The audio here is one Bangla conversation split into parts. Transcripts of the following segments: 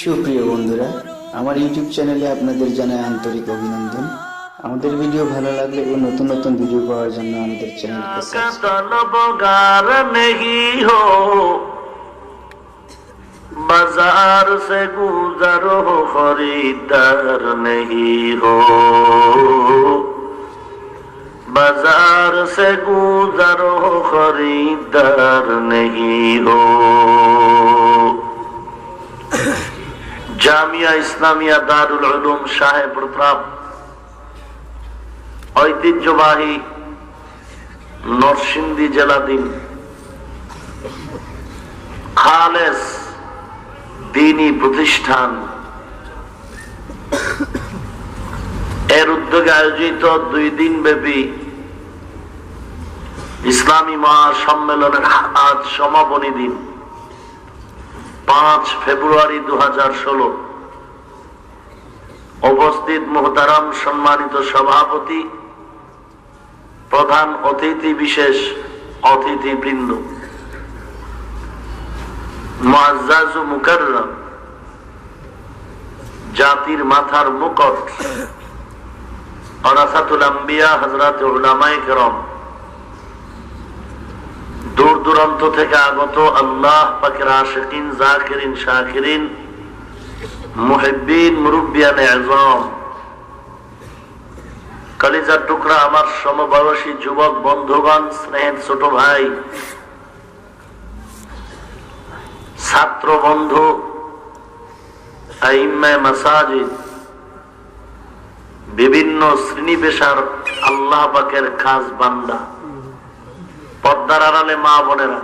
সুপ্রিয় বন্ধুরা, আমার ইউটিউব চ্যানেলে আপনাদের জানাই আন্তরিক অভিনন্দন। আমাদের ভিডিও ভালো লাগলে ও নতুন নতুন ভিডিও পাওয়ার জন্য আমাদের চ্যানেলকে तलबगार नहीं हो बाजार से गुजरो खरीदार नहीं हो बाजार से गुजरो खरीदार नहीं हो। জামিয়া ইসলামিয়া দারুল উলুম সাহেব প্রতাপ ঐতিহ্যবাহী নরসিংদী জেলাধীন খালেস দ্বীনী প্রতিষ্ঠান এর উদ্যোগে আয়োজিত 2 দিন ব্যাপী ইসলামী মহাসম্মেলনের আজ সমাপনী দিন 5 ফেব্রুয়ারি 2016। উপস্থিত মুহতারাম সম্মানিত সভাপতি, প্রধান অতিথি, বিশেষ অতিথিবৃন্দ, মুআজ্জাজ ও মুকাররম, জাতির মাথার মুকুট, ওরাসাতুল আম্বিয়া হযরত উলামায়ে কেরাম, দূর দূরান্ত থেকে আগত আল্লাহ পাকের আশিকিন, জাকিরিন, শাকিরিন, মুহিব্বিন, মুরব্বিয়ানে আযম, কলিজার টুকরা আমার সমবয়সী যুবক বন্ধুগণ, স্নেহের ছোট ভাই, ছাত্র বন্ধু, আইম্মায়ে মাসাজিদ, বিভিন্ন শ্রেণী পেশার আল্লাহ পাকের খাস বান্দা, পর্দার আড়ালে মা বোনেরা,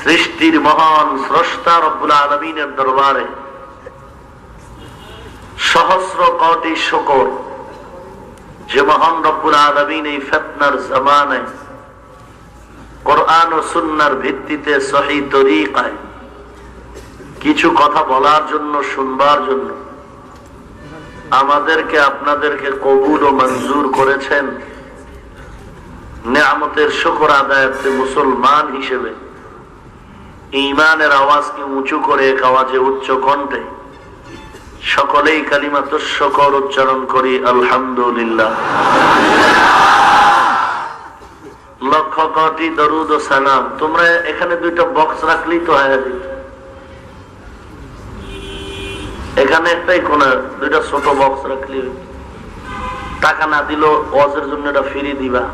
সৃষ্টির মহান স্রষ্টা রব্বুল আলামিনের দরবারে সহস্র কোটি শুকর যে মহান রব্বুল আলামিন এই ফিতনার জামানায় কোরআন ও সুন্নাহর ভিত্তিতে সহিহ তরিকায় কিছু কথা বলার জন্য, শুনবার জন্য আমাদেরকে আপনাদেরকে কবুল ও মঞ্জুর করেছেন। নেয়ামতের শুকর আদায়ার্থে মুসলমান হিসেবে ঈমানের আওয়াজকে উঁচু করে এক আওয়াজে উচ্চ কণ্ঠে সকলেই কালিমাতুশ শুকর উচ্চারণ করি, আলহামদুলিল্লাহ। লক্ষ কোটি দরুদ ও সালাম। তোমরা এখানে 2টা বক্স রাখলেই তো হয়ে যেত। এখানে একটাই কোণে 2টা ছোট বক্স রাখলি, টাকা না দিলেও ওয়াজের জন্য এটা ফ্রি দিবা।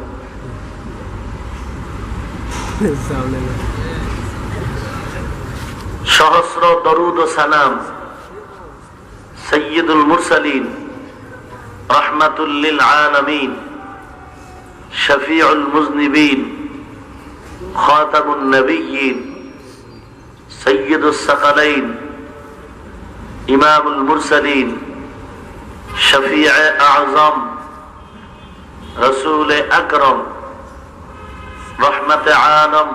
সহস্র দরুদ ও সালাম সৈয়দুল মুরসালিন, রাহমাতুল লিল আলামিন, শফিউল মুজনিবিন, খাতামুন নবিয়্যিন, সৈয়দুস সাকালাইন, ইমামুল মুরসালিন, শফিউ আযম, রাসূল আকরাম, রহমত আলম,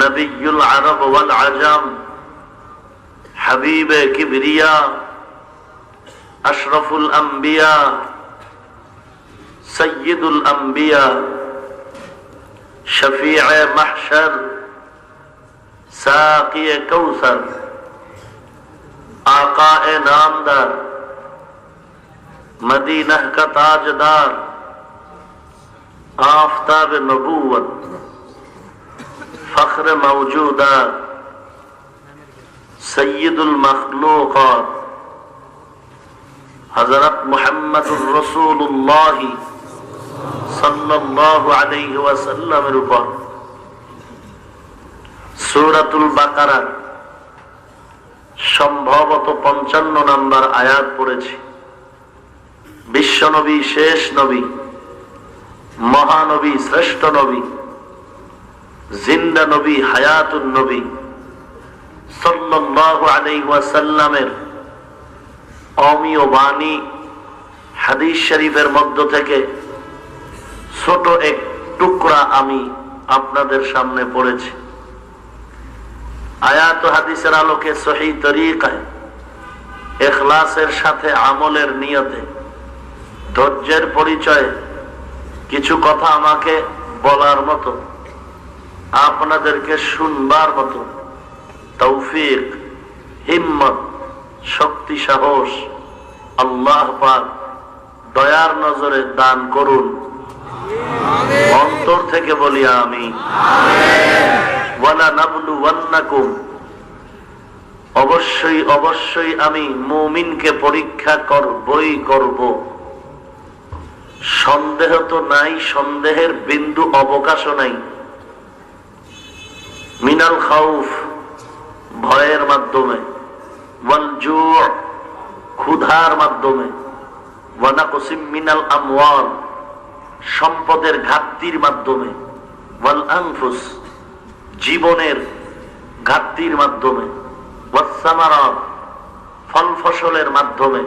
নবিয়ুল আরব ওয়াল আজম, হাবিব কিবরিয়া, আশরাফুল আম্বিয়া, সৈয়দুল আম্বিয়া, শফিউ মাহশর, সাকি কৌসর, आकाए नामदार, मदीना का ताजदार, आफताब नबूवत, फख्र मौजूदात, सय्यदुल मखलूकात, हजरत मुहम्मदुर रसूलुल्लाह सल्लल्लाहु अलैहि वसल्लमेर উপর সূরাতুল বাকারা সম্ভবত 55 নম্বর আয়াত পড়েছি। বিশ্বনবী, শেষ নবী, মহানবী, শ্রেষ্ঠ নবী, জিন্দা নবী, হায়াতুন নবী সাল্লাল্লাহু আলাইহি ওয়াসাল্লামের অমীয় বাণী হাদিস শরীফের মধ্য থেকে ছোট এক টুকরা আমি আপনাদের সামনে পড়েছি। আয়াত ও হাদিসের আলোকে সহিহ তরিকায় ইখলাসের সাথে আমলের নিয়তে ধৈর্যের পরিচয়ে কিছু কথা আমাকে বলার মতো, আপনাদেরকে শুনবার মতো তৌফিক, হিম্মত, শক্তি, সাহস আল্লাহ পাক দয়ার নজরে দান করুন। অন্তর থেকে বলি আমিন। ওয়ালা নাবলুওয়ান্নাকুম, অবশ্যই অবশ্যই আমি মুমিনকে পরীক্ষা করব। সন্দেহ তো নাই, সন্দেহের বিন্দু অবকাশও নাই। মিনাল খাউফ, ভয়ের মাধ্যমে, ওয়াল জু', ক্ষুধার মাধ্যমে, ওয়া নাকসিম মিনাল আমওয়াল, সম্পদের ঘাটতির মাধ্যমে, ওয়াল আনফুস, জীবনের ঘাটতির মাধ্যমে, ওয়াস সামারাত, ফল ফসলের মাধ্যমে।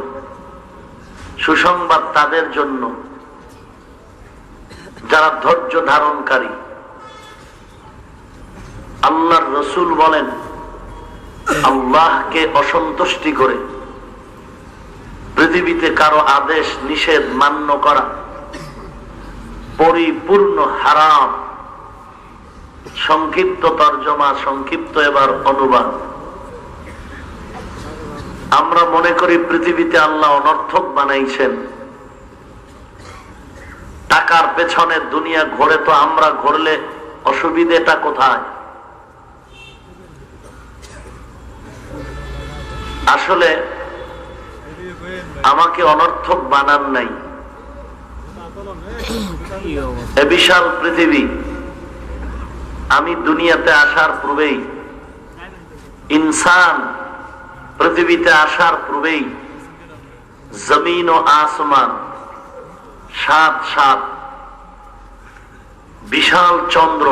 সুসংবাদ তাদের জন্য যারা ধৈর্য ধারণকারী। আল্লাহর রাসূল বলেন, আল্লাহকে অসন্তুষ্টি করে পৃথিবীতে কারো আদেশ নিষেধ মান্য করা পরিপূর্ণ হারাম। সংক্ষিপ্ত তর্জমা, সংক্ষিপ্ত এবার অনুবাদ। আমরা মনে করি পৃথিবীতে আল্লাহ অনর্থক বানাইছেন, টাকার পেছনে দুনিয়া ঘোরে, তো আমরা ঘুরলে অসুবিধাটা কোথায়? আসলে আমাকে অনর্থক বানান নাই। এ বিশাল পৃথিবী, আমি দুনিয়াতে আসার পূর্বেই, ইনসান পৃথিবীতে আসার পূর্বেই জমিন ও আসমান, সাত সাত বিশাল চন্দ্র,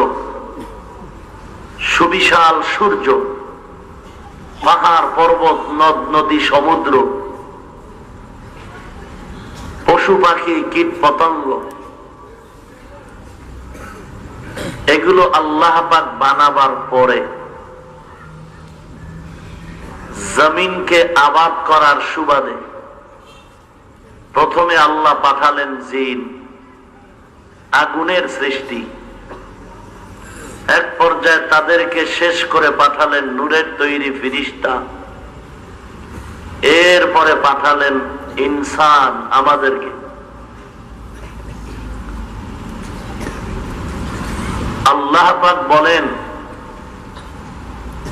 সুবিশাল সূর্য, পাহাড় পর্বত, নদ নদী, সমুদ্র, পশু পাখি, কীট পতঙ্গ, এগুলো আল্লাহ পাক বানাবার পরে জমিনকে আবাদ করার সুবাদে প্রথমে আল্লাহ পাঠালেন জিন, আগুনের সৃষ্টি। এক পর্যায়ে তাদেরকে শেষ করে পাঠালেন নূরের তৈরি ফিরিস্তা। এরপরে পাঠালেন ইনসান, আমাদেরকে। আল্লাহ পাক বলেন,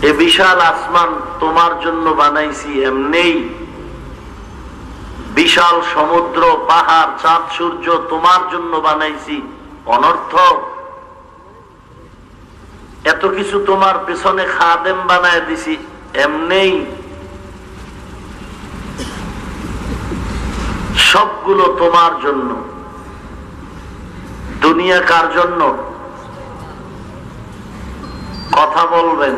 এ বিশাল আসমান তোমার জন্য বানাইছি, এমনি বিশাল সমুদ্র, পাহাড়, চাঁদ, সূর্য তোমার জন্য বানাইছি। অনর্থক এত কিছু তোমার পেছনে খাদেম বানায় দিছি, এমনি সবগুলো তোমার জন্য। দুনিয়া কার জন্য? কথা বলবেন,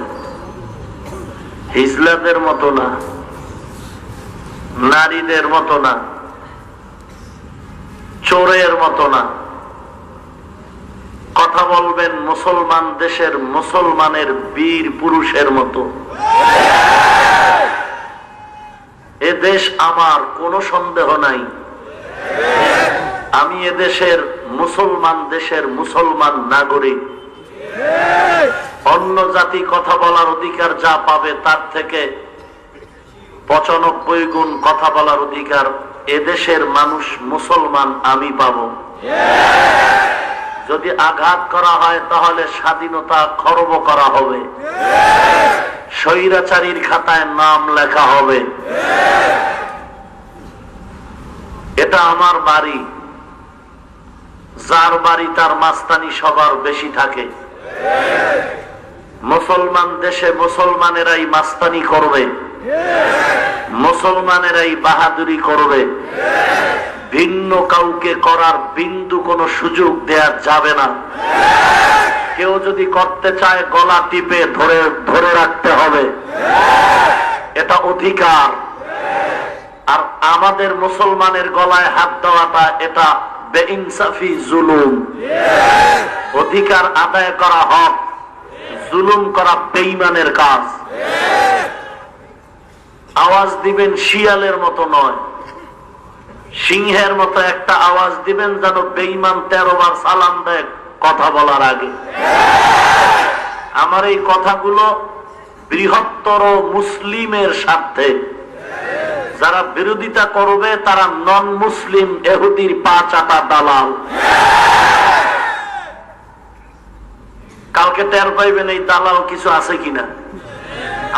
হিজলাদের মতো না, নারীদের মতো না, চোরের মতো না। কথা বলবেন মুসলমান দেশের মুসলমানের বীর পুরুষের মতো। এ দেশ আমার, কোনো সন্দেহ নাই। আমি এ দেশের মুসলমান নাগরিক। অন্য জাতি কথা বলার অধিকার যা পাবে তার থেকে 95 গুণ কথা বলার অধিকার এদেশের মানুষ মুসলমান আমি পাবো। যদি আঘাত করা হয় তাহলে স্বাধীনতা খর্ব করা হবে, স্বৈরাচারীর খাতায় নাম লেখা হবে। এটা আমার বাড়ি, যার বাড়ি তার মাস্তানি সবার বেশি থাকে। মুসলমান দেশে মুসলমানেরাই মাস্তানি করবে, মুসলমানেরাই বাহাদুরি করবে। ভিন্ন কাউকে করার বিন্দু কোনো সুযোগ দেয়া যাবে না। কেউ যদি করতে চায় গলা টিপে ধরে রাখতে হবে, এটা অধিকার। আর আমাদের মুসলমানের গলায় হাত দেওয়াটা এটা বেইনসাফি, জুলুম। অধিকার আদায় করা হক, জুলুম করা বেঈমানের কাজ। আওয়াজ দিবেন শিয়ালের মতো নয়, সিংহের মতো একটা আওয়াজ দিবেন যেন বেঈমান 13 বার সালাম দেয় কথা বলার আগে। আমার এই কথাগুলো বৃহত্তর মুসলিমের স্বার্থে। যারা বিরোধিতা করবে তারা নন মুসলিম ইহুদির পা চাটা দালাল। কালকে টের পাইবেন এই দালাল কিছু আছে কিনা।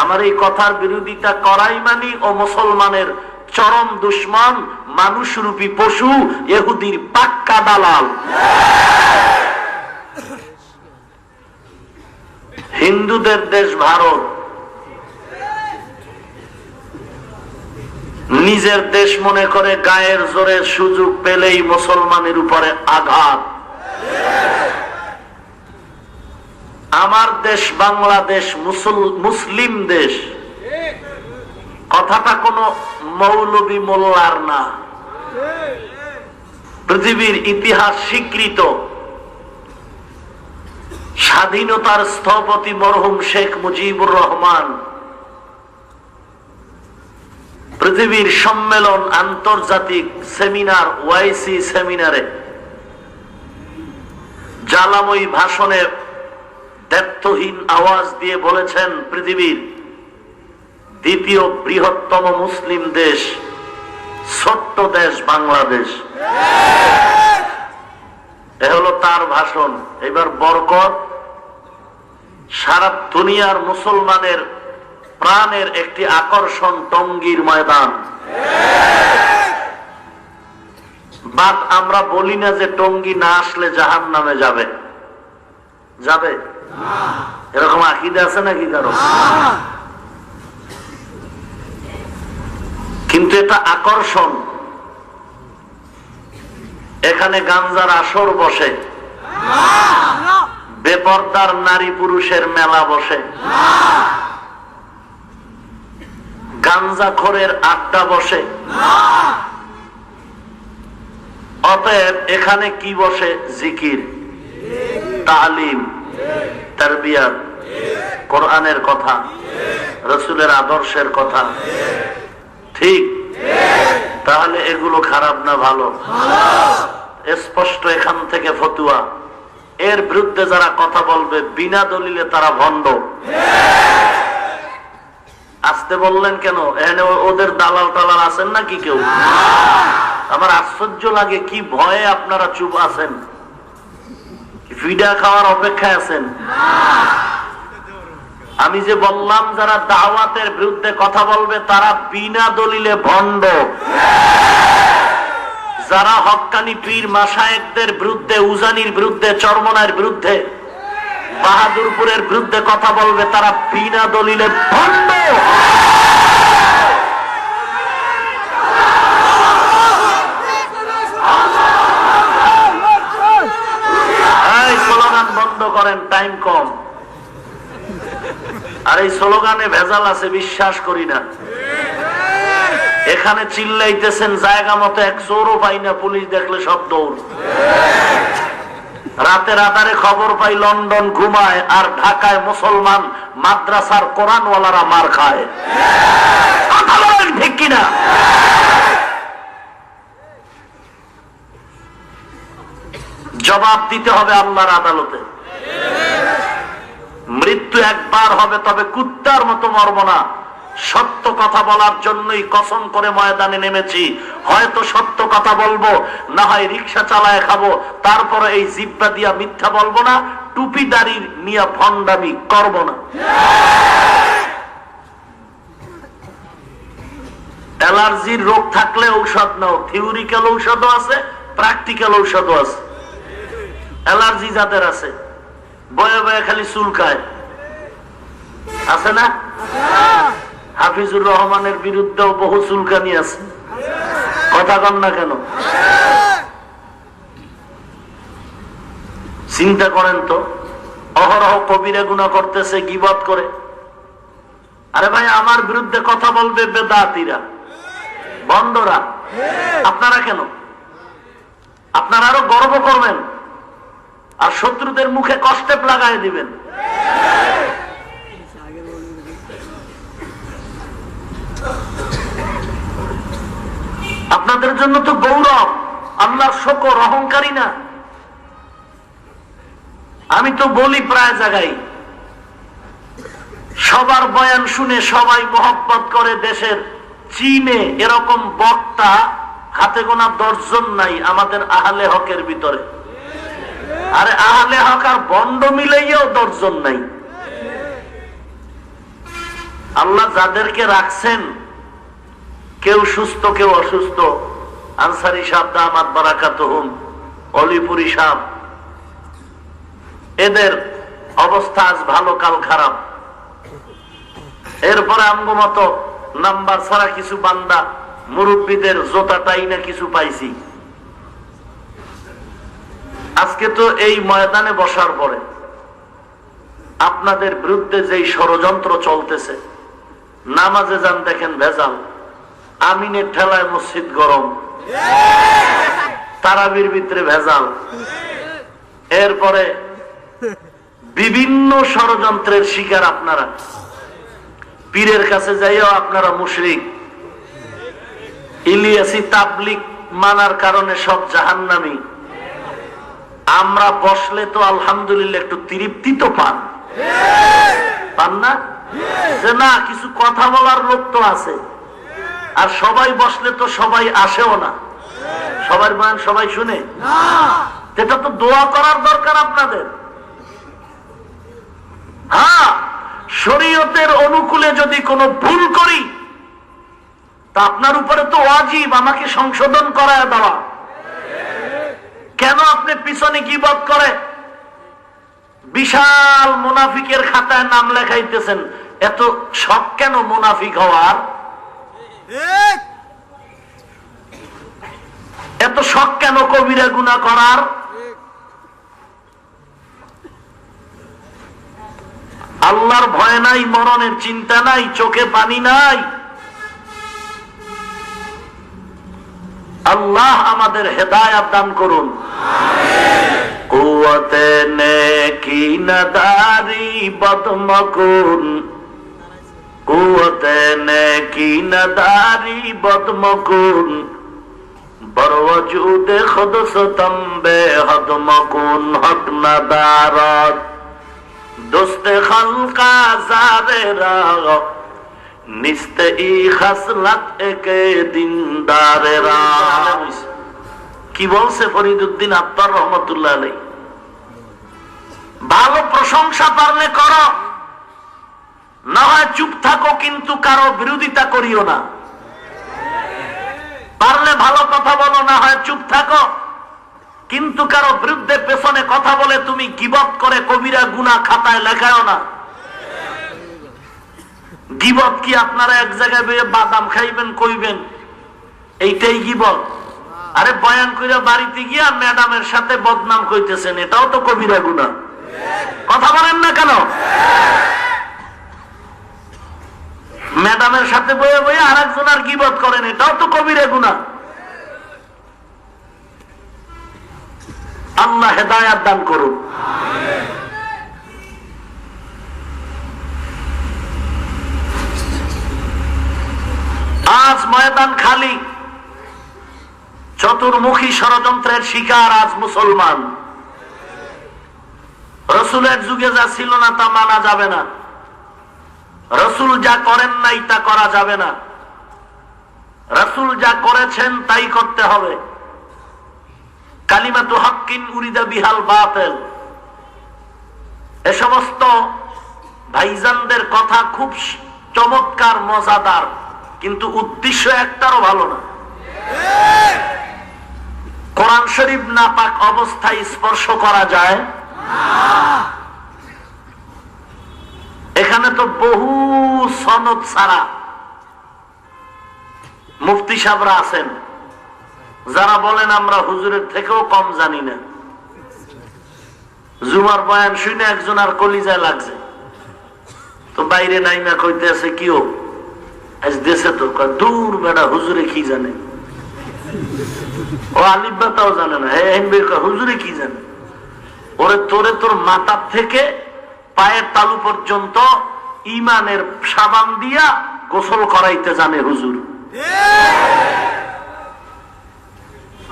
আমার এই কথার বিরোধিতা করাই মানি ও মুসলমানের চরম দুশ্মন, মানুষরূপী পশু, ইহুদির পাক্কা দালাল। হিন্দুদের দেশ ভারত, নিজের দেশ মনে করে গায়ের জোরে সুযোগ পেলেই মুসলমানের উপরে আঘাত। আমার দেশ বাংলাদেশ মুসলিম দেশ, কথাটা কোনো মৌলবী মোল্লার না। পৃথিবীর ইতিহাস স্বীকৃত স্বাধীনতার স্থপতি মরহুম শেখ মুজিবুর রহমান পৃথিবীর সম্মেলন, আন্তর্জাতিক সেমিনার, ওয়াইসি সেমিনারে জ্বালাময়ী ভাষণে দ্ব্যর্থহীন আওয়াজ দিয়ে বলেছেন, পৃথিবীর দ্বিতীয় বৃহত্তম মুসলিম দেশ, ছোট্ট দেশ বাংলাদেশ। এ হলো তার ভাষণ। এবার বরকত সারা দুনিয়ার মুসলমানের প্রাণের একটি আকর্ষণ, টঙ্গীর ময়দান। বাট আমরা বলি না যে টঙ্গী না আসলে জাহান্নামে যাবে, যাবে এরকম আকীদা আছে নাকি কারো? কিন্তু এটা আকর্ষণ। এখানে গাঞ্জার আসর বসে, বেপরদার নারী পুরুষের মেলা বসে, গাঞ্জাখোরের আড্ডা বসে। অতএব এখানে কি বসে? জিকির, তালিম, তারবিয়াত, কোরআনের কথা, রাসূলের আদর্শের কথা। ঠিক? তাহলে এগুলো খারাপ না ভালো? স্পষ্ট এখান থেকে ফতুয়া, এর বিরুদ্ধে যারা কথা বলবে বিনা দলিলে তারা ভণ্ড। আসতে বললেন কেন? এখানে ওদের দালাল টালাল আছেন নাকি কেউ? আমার আশ্চর্য লাগে, কি ভয়ে আপনারা চুপ আছেন? ফিডা খাওয়ার অপেক্ষায় আছেন? আমি যে বললাম যারা দাওয়াতের বিরুদ্ধে কথা বলবে তারা বিনা দলিলে ভণ্ড। যারা হক্কানি পীর মাশায়েখদের বিরুদ্ধে, উজানির বিরুদ্ধে, চরমনার বিরুদ্ধে, বাহাদুরপুরের বিরুদ্ধে কথা বলবে তারা বিনা দলিলে ভণ্ড। এই স্লোগান বন্ধ করেন, টাইম কম। আর এই স্লোগানে ভেজাল আছে, বিশ্বাস করি না। এখানে চিল্লাইতেছেন, জায়গা মতো এক চোরও পাই না, পুলিশ দেখলে সব দৌড়। রাতের আধারে খবর পাই লন্ডন ঘুমায়, আর ঢাকায় মুসলমান মাদ্রাসার কোরআনওয়ালারা মার খায়। কথা বলেন ঠিক কিনা? জবাব দিতে হবে আল্লাহর আদালতে। মৃত্যু একবার হবে, তবে কুত্তার মতো মরব না। সত্য কথা বলার জন্যই কসম করে ময়দানে নেমেছি। হয়তো সত্য কথা বলবো, না হয় রিক্সা চালায় খাবো, তারপরে এই জিব্বা দিয়া মিথ্যা বলবো না, টুপি দাড়ি নিয়ে ভণ্ডামি করব না। অ্যালার্জির রোগ থাকলে ঔষধ নাও, থিওরিক্যাল ঔষধও আছে, প্র্যাকটিক্যাল ঔষধও আছে। অ্যালার্জি যাদের আছে, বয়ে বয়ে খালি চুলকায়, আছে না? হাফিজুর রহমানের বিরুদ্ধেও বহু চুলকানি আছে, কথা কন না কেন? চিন্তা করেন তো, অহরহ কবিরা গুনাহ করতেছে, গীবত করে। আরে ভাই, আমার বিরুদ্ধে কথা বলবে বেদাতীরা, বন্ধরা। আপনারা কেন? আপনারা আরো গর্ব করবেন আর শত্রুদের মুখে কষ্টেপ লাগাই দিবেন। আপনাদের জন্য তো গৌরব, আল্লাহর শুকর, অহংকারী না। আমি তো বলি প্রায় জায়গায়, সবার বয়ান শুনে সবাই মহব্বত করে দেশের, চীনে এরকম বক্তা হাতে গোনা 10 জন নাই আমাদের আহলে হকের ভিতরে। আরে আহলে হক আর বন্ড মিলেও 10 জন নাই। আল্লাহ যাদেরকে রাখছেন, কেউ সুস্থ কেউ অসুস্থ, আনসারী সাহেব দামাত বারাকাতুহুম, অলিপুরি সাহেব, এদের অবস্থা আজ ভালো কাল খারাপ। এরপরে আমগো মতো নাম্বার ছাড়া কিছু বান্দা মুরব্বীদের জোতাটাই না কিছু পাইছি। আজকে তো এই ময়দানে বসার পরে আপনাদের বিরুদ্ধে যেই ষড়যন্ত্র চলতেছে, নামাজে যান দেখেন ভেজাল, আমিনের ঠেলায় মসজিদ গরম, তারাবির ভিতরে ভেজাল, এরপরে বিভিন্ন ষড়যন্ত্রের শিকার আপনারা। পীরের কাছে যাইও আপনারা মুশরিক, ইলিয়াসি তাবলিগ মানার কারণে সব জাহান্নামী। আমরা বসলে তো আলহামদুলিল্লাহ একটু তৃপ্তি তো পান না, যে না কিছু কথা বলার লোক তো আছে। আর সবাই বসলে তো সবাই আসেও না, সবার বয়ান সবাই শুনে। এটা তো দোয়া করার দরকার আপনাদের। হ্যাঁ, শরীয়তের অনুকূলে যদি কোনো ভুল করি তা আপনার উপরে তো ওয়াজিব আমাকে সংশোধন করায় দেওয়া। কেন আপনি পিছনে গীবত করে বিশাল মুনাফিকের খাতায় নাম লেখাইতেছেন? এত শখ কেন মুনাফিক হওয়ার? এত শখ কেন কবিরা গুনাহ করার? আল্লাহর ভয় নাই, মরণের চিন্তা নাই, চোখে পানি নাই। আল্লাহ আমাদের হেদায়েত দান করুন। কুওয়াতে নেকি নাদারি বদমকুন, কুওয়াতে নেকি নাদারি বদমকুন, বরওজুদে খুদসতম বেহদমকুন, হক নাদারত দোস্তে খালকা জারেরা নিস্তে ই খাসলাত একে দিনদারেরা। কি বলছে ফরিদউদ্দিন আত্তার রহমাতুল্লাহ আলাইহি? ভালো প্রশংসা পারলে করো, না হয় চুপ থাকো, কিন্তু কারো বিরোধিতা করিও না। পারলে ভালো কথা বলো, না হয় চুপ থাকো, কিন্তু কারো বিরুদ্ধে পেছনে কথা বলে তুমি গীবত করে কবিরা গুনাহ খাতায় লেখাও না। গীবত কি আপনারা এক জায়গায় বসে বাদাম খাইবেন কইবেন এইটাই গীবত? আরে বয়ান কইরা বাড়িতে গিয়া ম্যাডামের সাথে বদনাম কইতেছেন, এটাও তো কবিরা গুনাহ। কথা বলেন না কেন? ম্যাডামের সাথে বয়ে বয়ে আরেকজনের গীবত করেন, এটাও তো কবিরা গুনাহ। আল্লাহ হেদায়েত দান করুন। আজ ময়দান খালি, চতুর্মুখী ষড়যন্ত্রের শিকার আজ মুসলমান। রসুলের যুগে যা ছিল না তা মানা যাবে না, রসুল যা করেন নাই তা করা যাবে না, রসুল যা করেছেন তাই করতে হবে। কালিমাতু হাক্কিন উরিদা বিহাল বাতিল, এ সমস্ত ভাইজানদের কথা খুব চমৎকার মজাদার, কিন্তু উদ্দেশ্য একটারও ভালো না। কোরআন শরীফ নাপাক অবস্থায় স্পর্শ করা যায়? এখানে তো বহু সনদ ছাড়া মুফতি সাহেবরা আছেন যারা বলেন আমরা হুজুরের থেকেও কম জানি না। জুমার বয়ান শুনে একজন আর কলিজায় লাগছে, তো বাইরে নাইমা কইতে আছে কিও আজ দেশে তো দূর বেড়া হুজুরে কি জানে, ও আলিবাতাও জানে না, হুজুরে কি জানে? ওরে তোরে তোর মাথার থেকে পায়ের তালু পর্যন্ত ইমানের সাবান দিয়া গোসল করাইতে জানে হুজুর।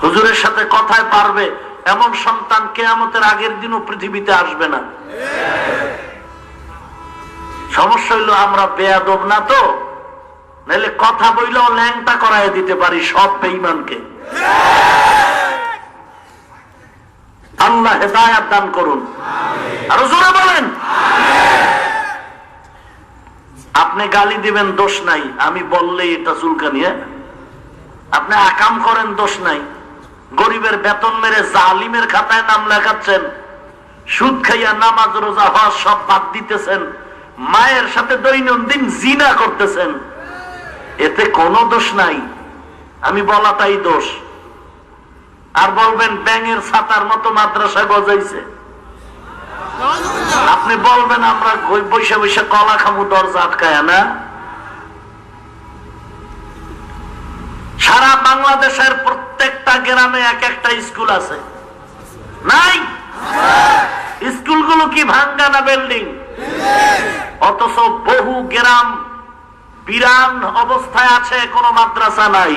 হুজুরের সাথে কথায় পারবে এমন সন্তান কিয়ামতের আগের দিনও পৃথিবীতে আসবে না। সমস্যা হইলো আমরা বেয়াদব না তো, নাহলে কথা বইলেও ল্যাংটা করায় দিতে পারি সব বেঈমানকে। আল্লাহ হেদায়াত দান করুন, আরো জোরে বলেন। আপনি গালি দিবেন দোষ নাই, আমি বললেই এটা চুলকানি। আপনি আকাম করেন দোষ নাই, গরিবের বেতন মেরে জালিমের খাতায় নাম লেখাচ্ছেন, সুদ খাইয়া নামাজ রোজা হওয়া সব বাদ দিতেছেন, মায়ের সাথে দৈনন্দিন জিনা করতেছেন, এতে কোনো দোষ নাই, আমি বলাটাই দোষ। আর বলবেন ব্যাঙের ছাতার মতো মাদ্রাসা গজাইছে, আপনি বলবেন আমরা বৈশা বৈশা কলা খামু দরজা আটকায় না। সারা বাংলাদেশের প্রত্যেকটা গ্রামে এক একটা স্কুল আছে, নাই? স্কুলগুলো কি ভাঙ্গা না বিল্ডিং? অথচ বহু গ্রাম বিরান অবস্থায় আছে, কোনো মাদ্রাসা নাই।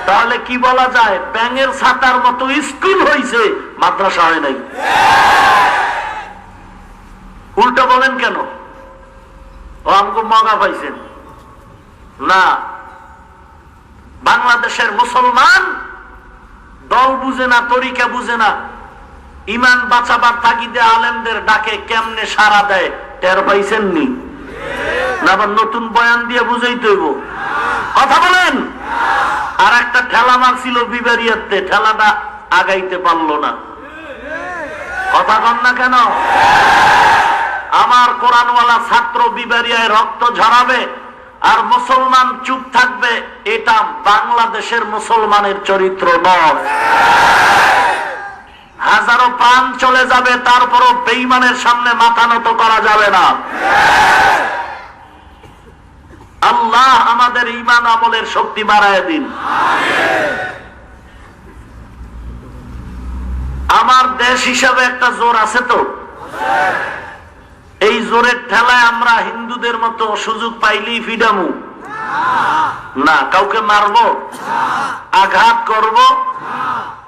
তাহলে কি বলা যায়? ব্যাঙের ছাতার মতো স্কুল হইছে, মাদ্রাসা হয় নাই। উল্টো বলেন কেন? ও আমাকে মগা পাইছেন না। বাংলাদেশের মুসলমান দল বুঝে না, তরিকা বুঝে না, ইমান বাঁচাবার তাগিদে আলেমদের ডাকে কেমনে সাড়া দেয় টের পাইছেন নি? না আবার নতুন বয়ান দিয়ে বুঝাইতে হইব? কথা বলেন। আর একটা ঠেলা মারছিল বিবারিয়াতে, ঠেলাটা আগাইতে পারলো না। কথা কন না কেন? আমার কোরআনওয়ালা ছাত্র বিবারিয়ায় রক্ত ঝরাবে আর মুসলমান চুপ থাকবে, এটা বাংলাদেশের মুসলমানের চরিত্র নয়। হাজারো প্রাণ চলে যাবে, তারপরও বেঈমানের সামনে মাথা নত করা যাবে না। আল্লাহ আমাদের ঈমান আমলের শক্তি বাড়ায় দিন। আমার দেশ হিসাবে একটা জোর আছে তো, এই জোরের ঠেলায় আমরা হিন্দুদের মতো সুযোগ পাইলেই ফিডামু না, কাউকে মারবো, আঘাত করব,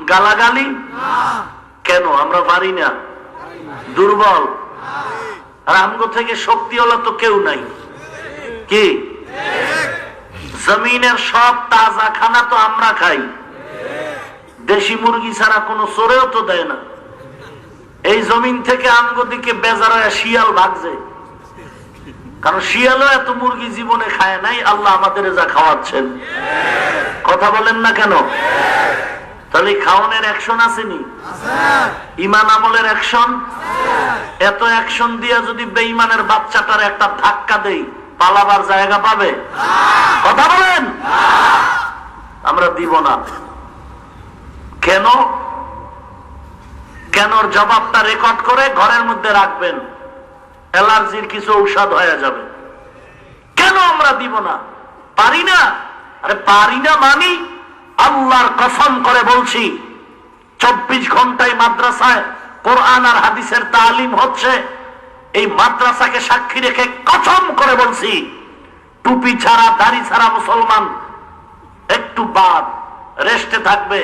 গালাগালি কেন? আমরা পারি না, দুর্বল। আর আমগো থেকে শক্তিওয়ালা তো কেউ নাই। কি জমিনের সব তাজা খানা তো আমরা খাই, দেশি মুরগি ছাড়া কোনো চোরেও তো দেয় না। এই জমিন থেকে আমগো দিকে বেজারা শিয়াল ভাগছে, কারণ শিয়ালও এত মুরগি জীবনে খায় নাই, আল্লাহ আমাদের যা খাওয়াচ্ছেন। কথা বলেন না কেন? তাহলে খাওয়ানোর অ্যাকশন আসেনি? ইমান আমলের অ্যাকশন। এত অ্যাকশন দিয়া যদি বেঈমানের বাচ্চাটার একটা ধাক্কা দেই, পালাবার জায়গা পাবে? কথা বলেন। আমরা দিব না। কেন? কেনর জবাবটা রেকর্ড করে ঘরের মধ্যে রাখবেন, অ্যালার্জির কিছু ঔষধ হয়ে যাবে। কেন আমরা দিব না? পারি না। আরে পারি না মানি, আল্লাহর কসম করে বলছি, 24 ঘন্টায় মাদ্রাসায় কোরআন আর হাদিসের তালিম হচ্ছে। এই মাদ্রাসাকে সাক্ষী রেখে কসম করে বলছি, টুপি ছাড়া দাড়ি ছাড়া মুসলমান একটু বাদ রেস্টে থাকবে।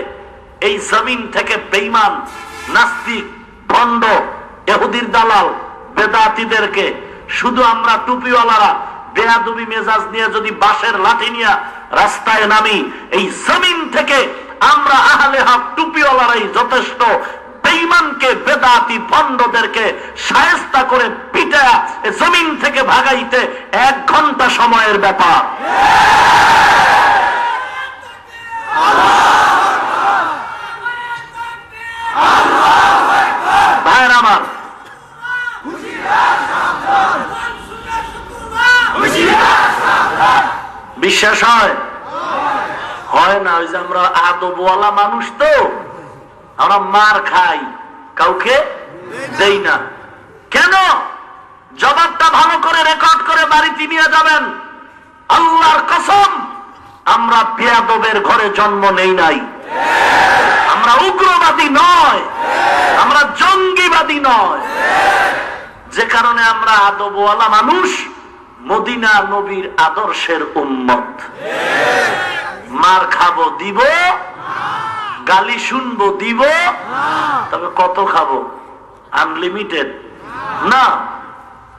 এই জমিন থেকে বেঈমান, নাস্তিক, ভণ্ড, ইহুদির দালাল, বেদাতীদেরকে শুধু আমরা টুপিওয়ালারা বেয়াদবি মেজাজ নিয়ে যদি বাঁশের লাঠি নিয়ে রাস্তায় নামি, এই জমিন থেকে আমরা আহলে হক টুপিওয়ালারাই যথেষ্ট। বেঈমানকে, বেদাতি, ভণ্ডদেরকে শায়েস্তা করে পিটায়া জমিন থেকে ভাগাইতে 1 ঘন্টা সময়ের ব্যাপার। ভাইয়ের আমার, বিশ্বাস হয়? হয় না। ওই যে আমরা আদবওয়ালা মানুষ তো, আমরা মার খাই, কাউকে দেই না। কেন? জবাবটা ভালো করে রেকর্ড করে বাড়িতে নিয়ে যাবেন। আল্লাহর কসম, আমরা বেয়াদবের ঘরে জন্ম নেই নাই। আমরা উগ্রবাদী নয়, আমরা জঙ্গিবাদী নয়। যে কারণে আমরা আদবওয়ালা মানুষ, মদিনা নবীর আদর্শের উম্মত। মার খাবো, দিব, গালি শুনবো, দিব, তবে কত খাবো? আনলিমিটেড না।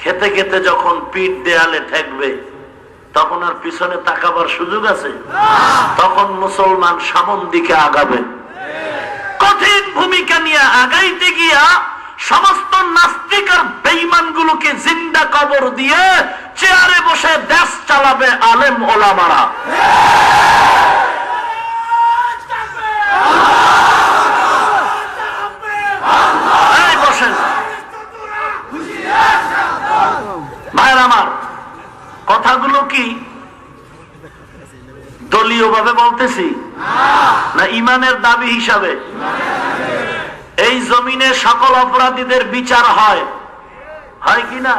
খেতে খেতে যখন পিঠ দেয়ালে ঠেকবে তখন আর পিছনে তাকাবার সুযোগ আছে? তখন মুসলমান সামন দিকে আগাবে। কঠিন ভূমিকা নিয়ে আগাইতে গিয়া সমস্ত নাস্তিক আর বেঈমান গুলোকে জিন্দা কবর দিয়ে চেয়ারে বসে দেশ চালাবে আলেম ওলামারা। এই বসেন ভাইরা আমার, কথাগুলো কি দলীয় ভাবে বলতেছি না ইমানের দাবি হিসাবে? এই জমিনে সকল অপরাধীদের বিচার হয়, হয় কি না?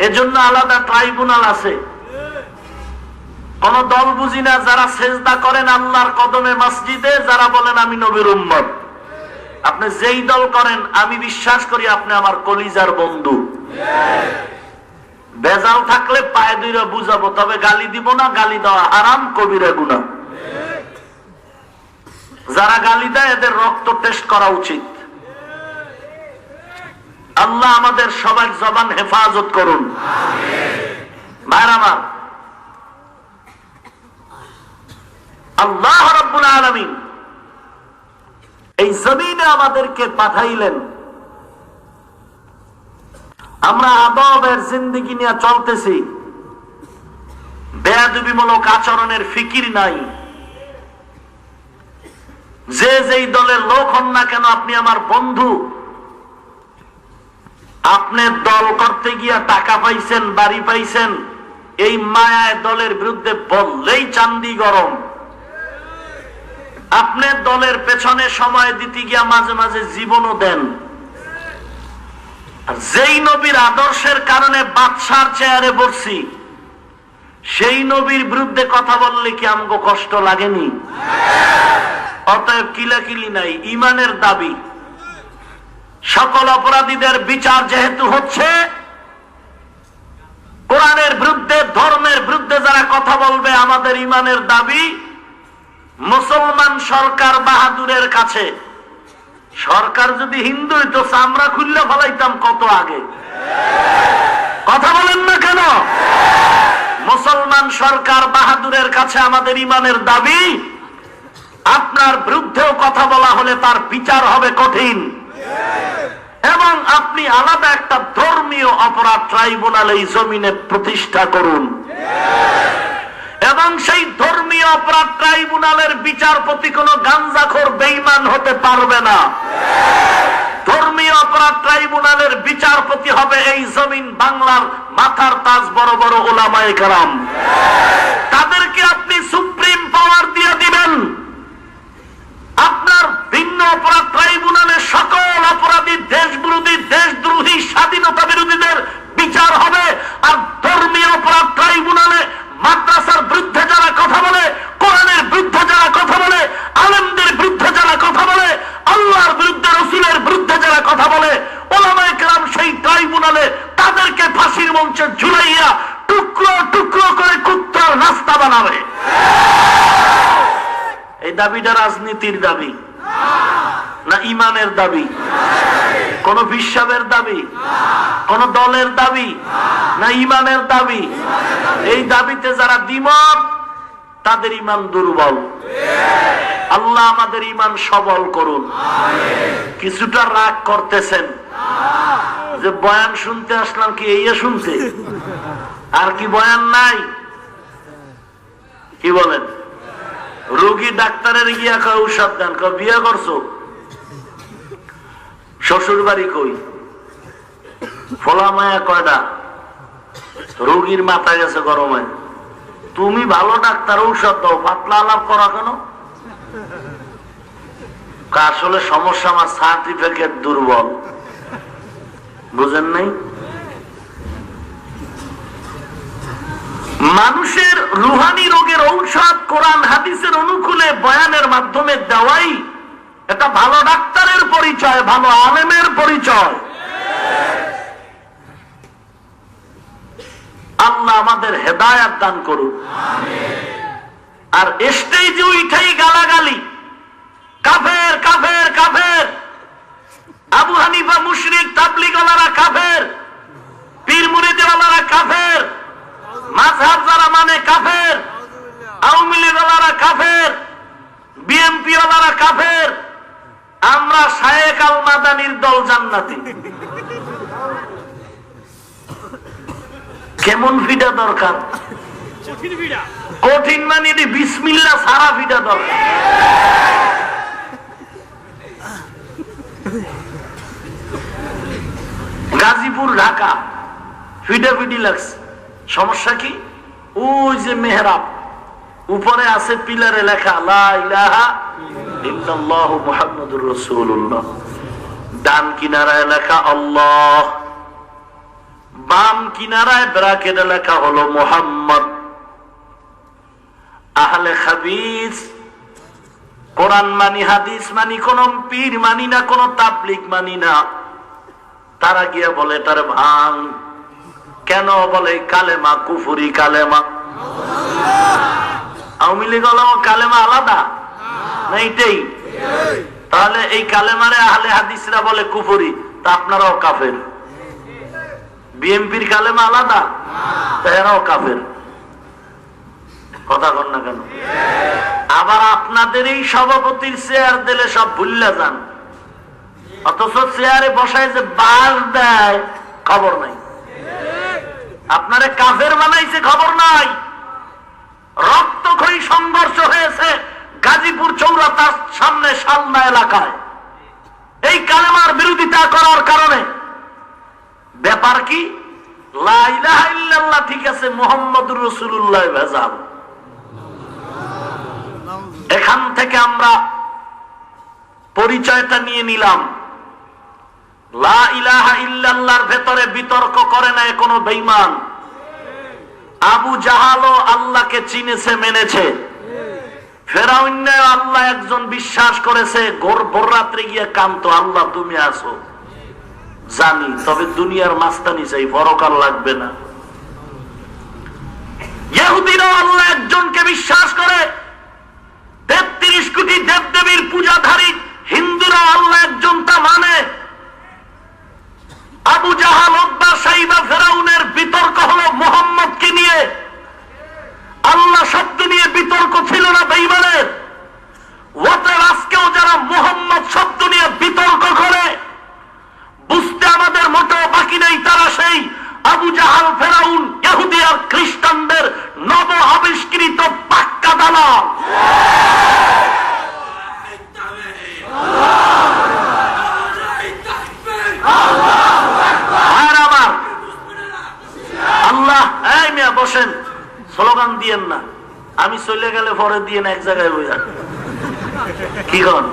এজন্য আলাদা ট্রাইব্যুনাল আছে। কোন দল বুঝি না, যারা সেজদা করেন আল্লাহর কদমে মসজিদে, যারা বলেন আমি নবীর উম্মত। আপনি যেই দল করেন আমি বিশ্বাস করি আপনি আমার কলিজার বন্ধু। বেজাল থাকলে পায়ে দুইরা বুঝাবো, তবে গালি দিব না। গালি দেওয়া হারাম, কবিরা গুনাহ। যারা গালি দেয় এদের রক্ত টেস্ট করা উচিত। আল্লাহ আমাদের সবার জবান হেফাজত করুন। ভাইরা আমার, আল্লাহ রাব্বুল আলামিন এই জমিনে আমাদেরকে পাঠাইলেন, আমরা আদবের জিন্দেগি নিয়ে চলতেছি, বেয়াদবিমূলক আচরণের ফিকির নাই। যে যেই দলের লোক হন না কেন, আপনি আমার বন্ধু। আপনি দল করতে গিয়া টাকা পাইছেন, বাড়ি পাইছেন, এই মায়ায় দলের বিরুদ্ধে বললেই চান্দি গরম। আপনি দলের পেছনে সময় দিতে গিয়া মাঝে মাঝে জীবনও দেন। যেই নবীর আদর্শের কারণে বাদশার চেয়ারে বসছি, সেই নবীর বিরুদ্ধে কথা বললে কি আমগো কষ্ট লাগেনি? অতএব কিলাকিলি নাই, ইমানের দাবি। সকল অপরাধীদের বিচার যেহেতু হচ্ছে, কোরআনের বিরুদ্ধে, ধর্মের বিরুদ্ধে যারা কথা বলবে, আমাদের ইমানের দাবি মুসলমান সরকার বাহাদুরের কাছে। সরকার যদি হিন্দু হইতো চামড়া খুললে ফলাইতাম কত আগে। কথা বলেন না কেন? মুসলমান সরকার বাহাদুরের কাছে আমাদের ইমানের দাবি, আপনার বিরুদ্ধেও কথা বলা হলে তার বিচার হবে কঠিন। এবং আপনি আলাদা একটা ধর্মীয় অপরাধ ট্রাইব্যুনাল এই জমিনে প্রতিষ্ঠা করুন, এবং সেই ধর্মীয় অপরাধ ট্রাইব্যুনালের বিচারপতি কোন গাঞ্জাখোর বেঈমান হতে পারবে না। ধর্মীয় অপরাধ ট্রাইব্যুনালের বিচারপতি হবে এই জমিন বাংলার মাথার তাজ বড় বড় উলামায়ে কেরাম। তাদেরকে আপনি সুপ্রিম পাওয়ার দিয়ে দিবেন। আপনার ভিন্ন অপরাধ ট্রাইব্যুনালে সকল অপরাধী, দেশ বিরোধী, দেশদ্রোহী, স্বাধীনতা বিরোধীদের বিচার হবে। আর ধর্মীয় অপরাধ ট্রাইব্যুনালে মাদ্রাসার বিরুদ্ধে যারা কথা বলে, কোরআনের বিরুদ্ধে যারা কথা বলে, আলেমদের বিরুদ্ধে যারা কথা বলে, আল্লাহর বিরুদ্ধে, রাসূলের বিরুদ্ধে যারা কথা বলে, উলামায়ে কেরাম সেই ট্রাইব্যুনালে তাদেরকে ফাঁসির মঞ্চে ঝুলাইয়া টুকরো টুকরো করে কুত্তার নাস্তা বানাবে। এই দাবিটা রাজনীতির দাবি না ইমানের দাবি? কোন বিশ্বাবের দাবি, কোন দলের দাবি না ইমানের দাবি? এই দাবিতে যারা দ্বিমত, তাদের ইমান দুর্বল। আল্লাহ আমাদের ইমান সবল করুন। কিছুটা রাগ করতেছেন যে বয়ান শুনতে আসলাম, কি এই শুনতে? আর কি বয়ান নাই? কি বলেন? রোগী ডাক্তারের গিয়া কয় ঔষধ দেন, কয় বিয়ে করছো, শ্বশুর বাড়ি কই, ফলা মায়া কয়টা, রোগীর মাথা গেছে গরমে। তুমি ভালো ডাক্তার, ঔষধ দাও, পাতলা আলাপ করা কেন? আসলে সমস্যা আমার সার্টিফিকেট দুর্বল। বুঝেন নাই? মানুষের রুহানি রোগের ঔষধ কোরআন হাদিসের অনুকূলে বয়ানের মাধ্যমে দেওয়াই এটা ভালো ডাক্তারের পরিচয়, ভালো আলেমের পরিচয়। আল্লাহ আমাদের হেদায়েত দান করুন। আর স্টেজে উঠেই গালাগালি, কাফের কাফের কাফের, আবু হানিফা মুশরিক, তাবলীগওয়ালারা কাফের, পীর মুরিদওয়ালারা কাফের, মাযহাব যারা মানে কাফের, আওয়ামী লীগওয়ালারা কাফের, বিএনপি ওয়ালারা কাফের, আমরা শায়েখ আল মাদানির দল জান্নাতি। কেমন ফিটা দরকার? কঠিন মানে বিসমিল্লাহ সারা ফিটা দরকার। গাজীপুর ঢাকা ফিটাফিটি লাগছে, সমস্যা কি? ওই যে মেহরাব, উপরে আছে পিলারে লেখা লা ইলাহা ইল্লাল্লাহু মুহাম্মাদুর রাসূলুল্লাহ, ডান কিনারায় লেখা আল্লাহ, বাম কিনারায় ব্র্যাকেটে লেখা হলো মুহাম্মদ। আহলে হাদিস কোরআন মানি, হাদিস মানি, কোন পীর মানি না, কোন তাবলীগ মানি না। তারা গিয়ে বলে তার ভাঙ। কেন বলে? কালেমা কুফরি কালেমা। আওয়ামী লীগ কালেমা আলাদা না? এইটাই তাহলে এই কালেমারে আহলে হাদিসরা বলে কুফরি, তা আপনারাও কাফের। বিএনপির কালেমা আলাদা, তারাও কাফের। কথা কন না কেন? আবার আপনাদের এই সভাপতির চেয়ার দিলে সব ভুল্লা যান, অথচ চেয়ারে বসায় যে বাস দেয় খবর নাই। আপনারে কাফের বানাইছে খবর নাই। রক্তক্ষয়ী সংঘর্ষ হয়েছে গাজীপুর চৌরাস্তার সামনে সালনা এলাকায় এই কালেমার বিরোধিতা করার কারণে। ব্যাপার কি? লা ইলাহা ইল্লাল্লাহ ঠিক আছে, মুহাম্মাদুর রাসূলুল্লাহ ভেজাল। এখান থেকে আমরা পরিচয়টা নিয়ে নিলাম। লা ইলাহা ইল্লাল্লাহর ভেতরে বিতর্ক করে না কোনো বেঈমান। আবু জাহালও আল্লাহকে চিনেছে, মেনেছে। ফেরাউন আল্লাহ একজন বিশ্বাস করেছে, ভোর রাত্রে গিয়ে কাঁদতো, আল্লাহ তুমি আছো জানি, তবে দুনিয়ার মাস্তানি চাই, পরকাল লাগবে না। ইহুদিরাও আল্লাহ একজনকে বিশ্বাস করে, ৩৩ কোটি দেবদেবীর পূজাধারী। হিন্দুরা আল্লাহ একজন তা মানে। আবু জাহাল, উতবা, সাইবা, ফেরাউনের বিতর্ক হলো মুহাম্মদকে নিয়ে। আল্লাহ শব্দ নিয়ে বিতর্ক ছিল না বেঈমানের। অতএব আজকেও যারা মুহাম্মদ শব্দ নিয়ে বিতর্ক করে, বুঝতে আমাদের মোটেও বাকি নেই তারা সেই আবু জাহাল, ফেরাউন, ইহুদি আর খ্রিস্টানদের নব আবিষ্কৃত পাক্কা দালাল। আল্লাহ এই মিয়া বসেন, স্লোগান দিয়েন না। আমি চলে গেলে পরে দিয়ে এক জায়গায় বইয়া কি কন?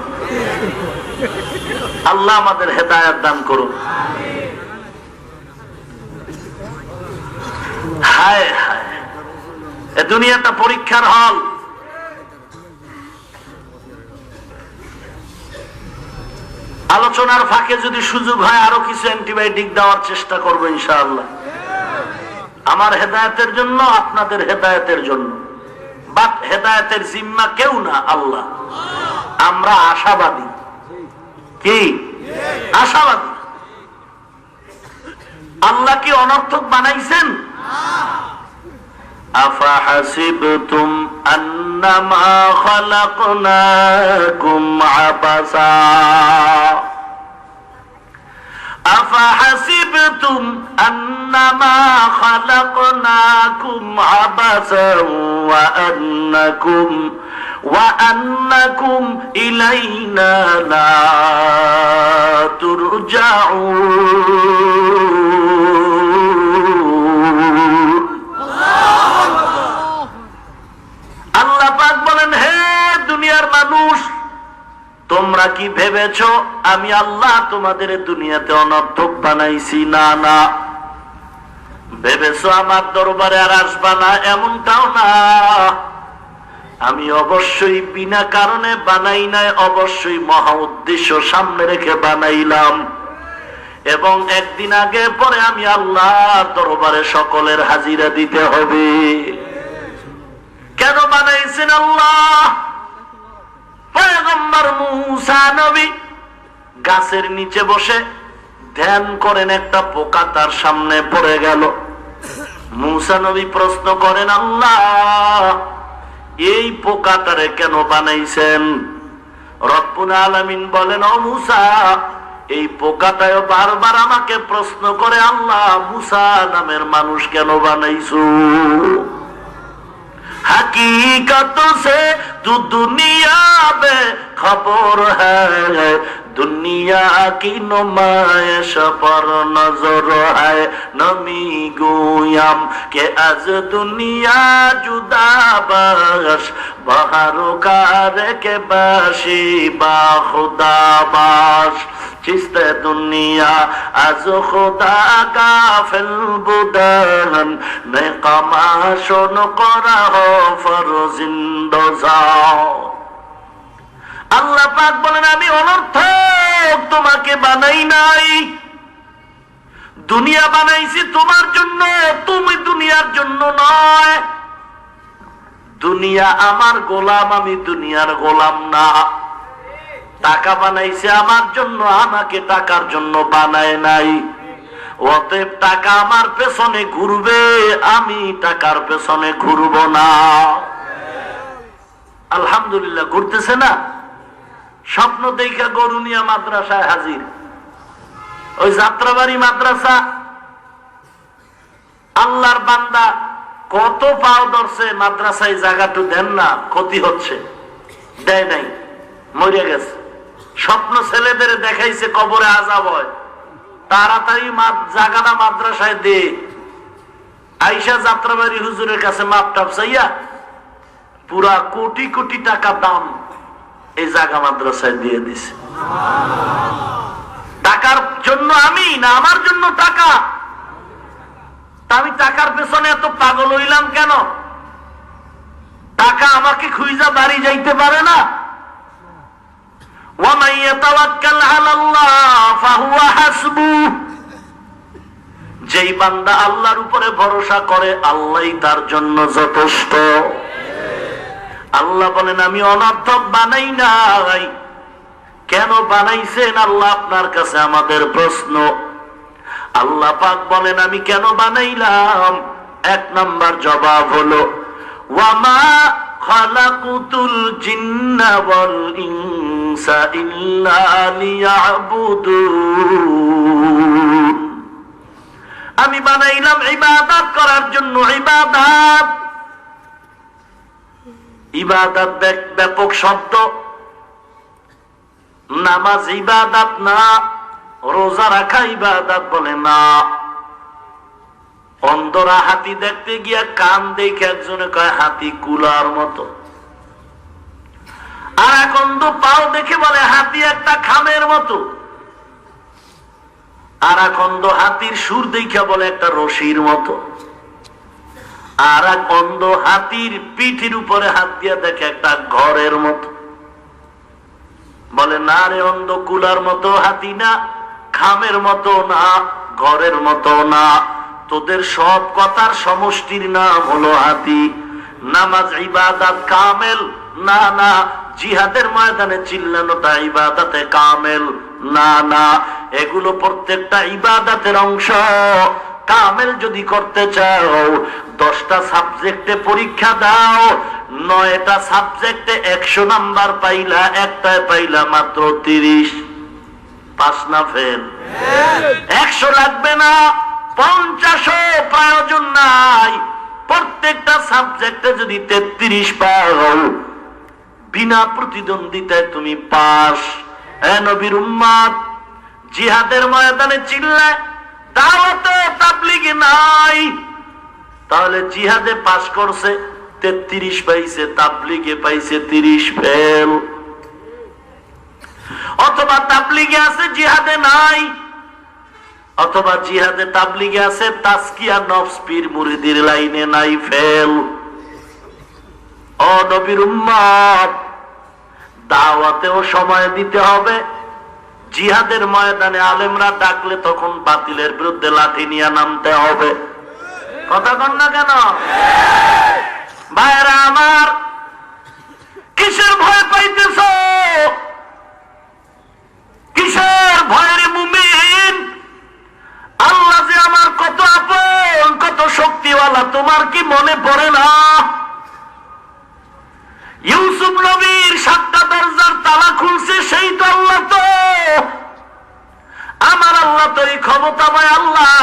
আল্লাহ আমাদের হেদায়েত দান করুন। হায় হায়, এ দুনিয়াটা পরীক্ষার হল। আলোচনার ফাঁকে যদি সুযোগ হয় আরো কিছু অ্যান্টিবায়োটিক দেওয়ার চেষ্টা করবো ইনশাআল্লাহ, আমার হেদায়েতের জন্য, আপনাদের হেদায়েতের জন্য। বাট হেদায়েতের জিম্মা কেউ না, আল্লাহ। আমরা আশাবাদী। কি আশাবাদী? আল্লাহ কি অনর্থক বানাইছেন? আফাহাসিবতুম আন্নামা খালাকনাকুম আবাসা أفحسبتم أنما خلقناكم عبثا وأنكم إلينا لا ترجعون। আল্লাহ পাক বলেন, হে দুনিয়ার মানুষ, তোমরা কি ভেবেছো আমি আল্লাহ তোমাদের দুনিয়াতে অনর্থক বানাইছি? না না। ভেবেছো আমার দরবারে আর আসবা না? এমনটাও না। আমি অবশ্যই বিনা কারণে বানাই নাই, অবশ্যই মহা উদ্দেশ্য সামনে রেখে বানাইলাম। এবং একদিন আগে পরে আমি আল্লাহ দরবারে সকলের হাজিরা দিতে হবে। কেন বানাইছেন আল্লাহ? পয়গম্বর মূসা নবী গাছের নিচে বসে ধ্যান করেন একটা পোকা তার সামনে পড়ে গেল। মুসা নবী প্রশ্ন করেন, আল্লাহ এই পোকাটারে কেন বানাইছেন? রব্বুল আলামিন বলেন, ও মুসা, এই পোকাটাও বারবার আমাকে প্রশ্ন করে, আল্লাহ মুসা নামের মানুষ কেন বানাইছো? हकीकत से तू दुनिया में खबर है, दुनिया की नुमाइश पर नजर है। नमी गोयम के आज दुनिया जुदा बश, बहारो कार के बाशी बा खुदा बाश। चिस्ते दुनिया आज खुदा का फिल बुदन में कमाशों करा हो फरजिंदो जाओ। আল্লাহ পাক বলেন, আমি অনর্থক তোমাকে বানাই নাই, দুনিয়া বানাইছি তোমার জন্য, তুমি দুনিয়ার জন্য নয়। দুনিয়া আমার গোলাম, আমি দুনিয়ার গোলাম না। টাকা বানাইছে আমার জন্য, আমাকে টাকার জন্য বানায় নাই। অতএব টাকা আমার পেছনে ঘুরবে, আমি টাকার পেছনে ঘুরবো না। আলহামদুলিল্লাহ, ঘুরতেছে না? স্বপ্ন দেখা গরুনিয়া মাদ্রাসায় হাজির, ওই যাত্রাবাড়ি মাদ্রাসা। আল্লাহর বান্দা কত পাও ধরছে, মাদ্রাসায় জায়গাটু দেন না, ক্ষতি হচ্ছে, দেয় নাই, মরে গেছে। স্বপ্ন ছেলেদের দেখাইছে কবরে আযাব হয়, তাড়াতাড়ি জায়গাটা মাদ্রাসায় দে। আইসা যাত্রাবাড়ি হুজুরের কাছে মাপ টাপ চাইয়া পুরা কোটি কোটি টাকা দাম এই জায়গা মাদ্রাসায় দিয়ে দিছে। টাকার জন্য আমি না, আমার জন্য টাকা। আমি টাকার পেছনে এত পাগল হইলাম কেন? টাকা আমাকে খুঁজা বাড়ি যাইতে পারে না। ওয়ামান ইয়াতাওয়াক্কাল আলাল্লাহ ফাহুয়া হাসবুহ, যেই বান্দা আল্লাহর উপরে ভরসা করে আল্লাহই তার জন্য যথেষ্ট। আল্লাহ বলেন, আমি অনর্থক বানাই নাই। কেন বানাইছেন আল্লাহ আপনার কাছে আমাদের প্রশ্ন। আল্লাহ পাক বলেন, আমি কেন বানাইলাম? এক নাম্বার জবাব হলো, ওয়ামা খালাকুতুল জিন্না ওয়াল ইনসা ইল্লা লিয়াবুদুন। আমি বানাইলাম ইবাদত করার জন্য। ইবাদত, ইবাদত ব্যাপক শব্দ। নামাজ ইবাদত না, রোজা রাখা ইবাদত বলে না। অন্ধরা হাতি দেখতে গিয়া কান দেখে একজনে কয় হাতি কুলার মতো, আর এক অন্ধ পাও দেখে বলে হাতি একটা খামের মতো, আর এক অন্ধ হাতির সুর দেখে বলে একটা রশির মতো, আর এক অন্ধ হাতির পিঠির উপরে হাত দিয়া দেখে একটা ঘরের মতো। বলে না রে অন্ধ, কুলার মতো হাতি না, খামের মতো না, ঘরের মতো না, তোদের সব কথার সমষ্টির নাম হলো হাতি। নামাজ ইবাদত কামেল না, না। জিহাদের ময়দানে চিল্লানোটা ইবাদতে কামেল না, না। এগুলো প্রত্যেকটা ইবাদতের অংশ। কামেল যদি করতে চাও 10টা সাবজেক্টে পরীক্ষা দাও, 9টা সাবজেক্টে 100 নাম্বার পাইলা, একটায় পাইলা মাত্র 30। পাস না ফেল? 100 লাগবে না, 50ও প্রয়োজন নাই। প্রত্যেকটা সাবজেক্টে যদি 33 পাও, বিনা প্রতিদ্বন্দ্বিতায় তুমি পাস। নবীর উম্মত জিহাদের ময়দানে চিল্লায়, দাওয়াতে তাবলীগে নাই, তাহলে জিহাদে পাস করছে 33 পাইছে, তাবলীগে পাইছে 30, ফেল। অথবা তাবলীগে আছে জিহাদে নাই, অথবা জিহাদে তাবলীগে আছে তাজকিয়া নফস পীর মুরিদির লাইনে নাই, ফেল। ও নবীর উম্মত, দাওয়াতেও সময় দিতে হবে। জিহাদের ময়দানে আলেমরা ডাকলে তখন বাতিলের বিরুদ্ধে লাঠি নিয়ে নামতে হবে। কথা কন না কেন ভাইরা আমার? কিসের ভয় পাইতেছ? কিসের ভয়ের মুমিন? ক্ষমতাময় আল্লাহ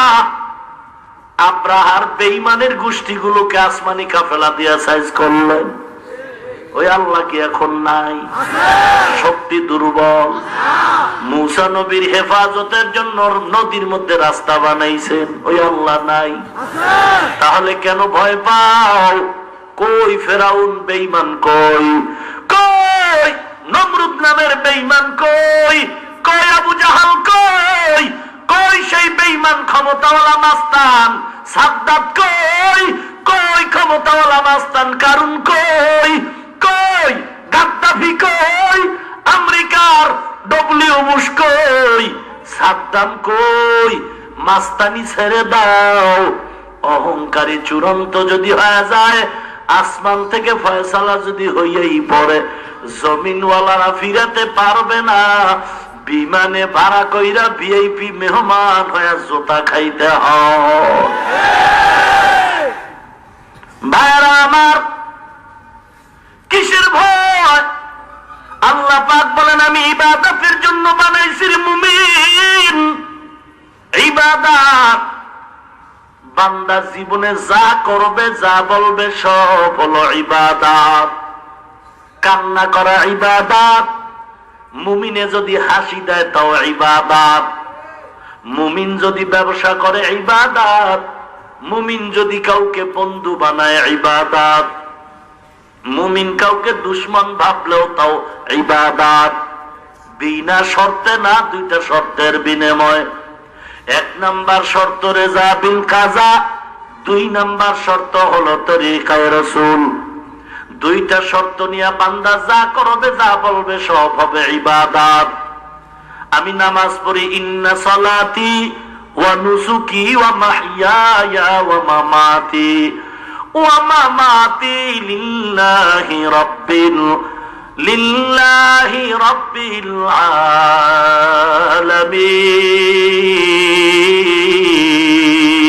আব্রাহার বেঈমানের গোষ্ঠীগুলোকে আসমানি কাফেলা দিয়া সাইজ করলেন। ওই আল্লাহ কি এখন নাই? শক্তি দুর্বল। মূসা নবীর হেফাজতের জন্য নদীর মধ্যে রাস্তা বানাইছেন, ওই আল্লাহ নাই? তাহলে কেন ভয় পাও? কই ফেরাউন বেঈমান? কই কই নমরুদ নামের বেঈমান? কই কই আবু জাহাল? কই কই সেই বেঈমান ক্ষমতাওয়ালা মাস্তান সাদ্দাত? কই কই ক্ষমতাওয়ালা মাস্তান কারুন? কই কই গাদ্দাফি? কই আমেরিকার ডব্লিউ বুশ? কই সাদ্দাম? কই মাস্তানি ছেড়ে দাও। অহংকারী চূড়ান্ত যদি হয়ে যায়, আসমান থেকে ফয়সালা যদি হইয়াই পড়ে, জমিনওয়ালারা ফিরাতে পারবে না। বিমানে ভাড়া কইরা ভিআইপি মেহমান হয়ে জোতা খাইতে হয়। ভাইরা আমার, কিসের ভয়? আল্লাহ পাক বলেন, আমি ইবাদতের জন্য বানাইছি রে মুমিন। ইবাদত বান্দা জীবনে যা করবে, যা বলবে, সব হলো ইবাদত। কান্না করা ইবাদত, মুমিনে যদি হাসি দেয় তাও ইবাদত। মুমিন যদি ব্যবসা করে ইবাদত, মুমিন যদি কাউকে বন্ধু বানায় ইবাদত, মুমিন কাউকে দুশ্মন ভাবলেও তাও ইবাদত। বিনা শর্তে না, দুইটা শর্তের বিনিময়। এক নাম্বার শর্ত রেজা বিল কাজা, দুই নাম্বার শর্ত হলো তরিকায়ে রাসূল। দুইটা শর্ত নিয়ে বান্দা যা করবে, যা বলবে, সব হবে ইবাদত। আমি নামাজ পড়ি, ইন্না সালাতি ওয়া নুসুকি ওয়া মাহইয়ায়া ওয়া মামাতি ওয়া মামাতি লিল্লাহি রাব্বিল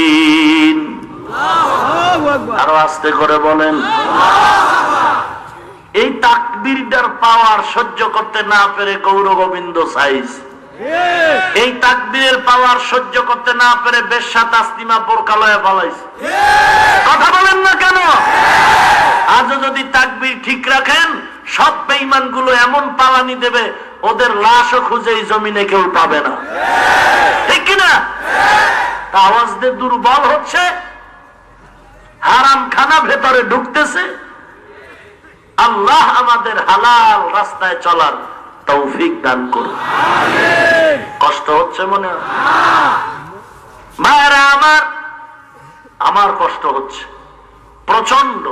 আলামিন। আরো আস্তে করে বলেন। এই তাকবীরটার পাওয়ার সহ্য করতে না পেরে গৌর গোবিন্দ সাইজ, এই তাকবীরের পাওয়ার সহ্য করতে না পেরে বেশ্যা তাসলিমা বোরকা লয়ে পালাইছে। কথা বলেন না কেন? আজও যদি তাকবীর ঠিক রাখেন, সব বেঈমান গুলো এমন পালানি দেবে, ওদের লাশও খুঁজে এই জমিনে কেউ পাবে না। ঠিক কিনা? আওয়াজ দিয়ে দুর্বল হচ্ছে, হারাম খানা ভেতরে ঢুকতেছে। আল্লাহ আমাদের হালাল রাস্তায় চলার তৌফিক দান করুন। কষ্ট হচ্ছে মনে হয়? মায়েরা আমার কষ্ট হচ্ছে প্রচন্ড।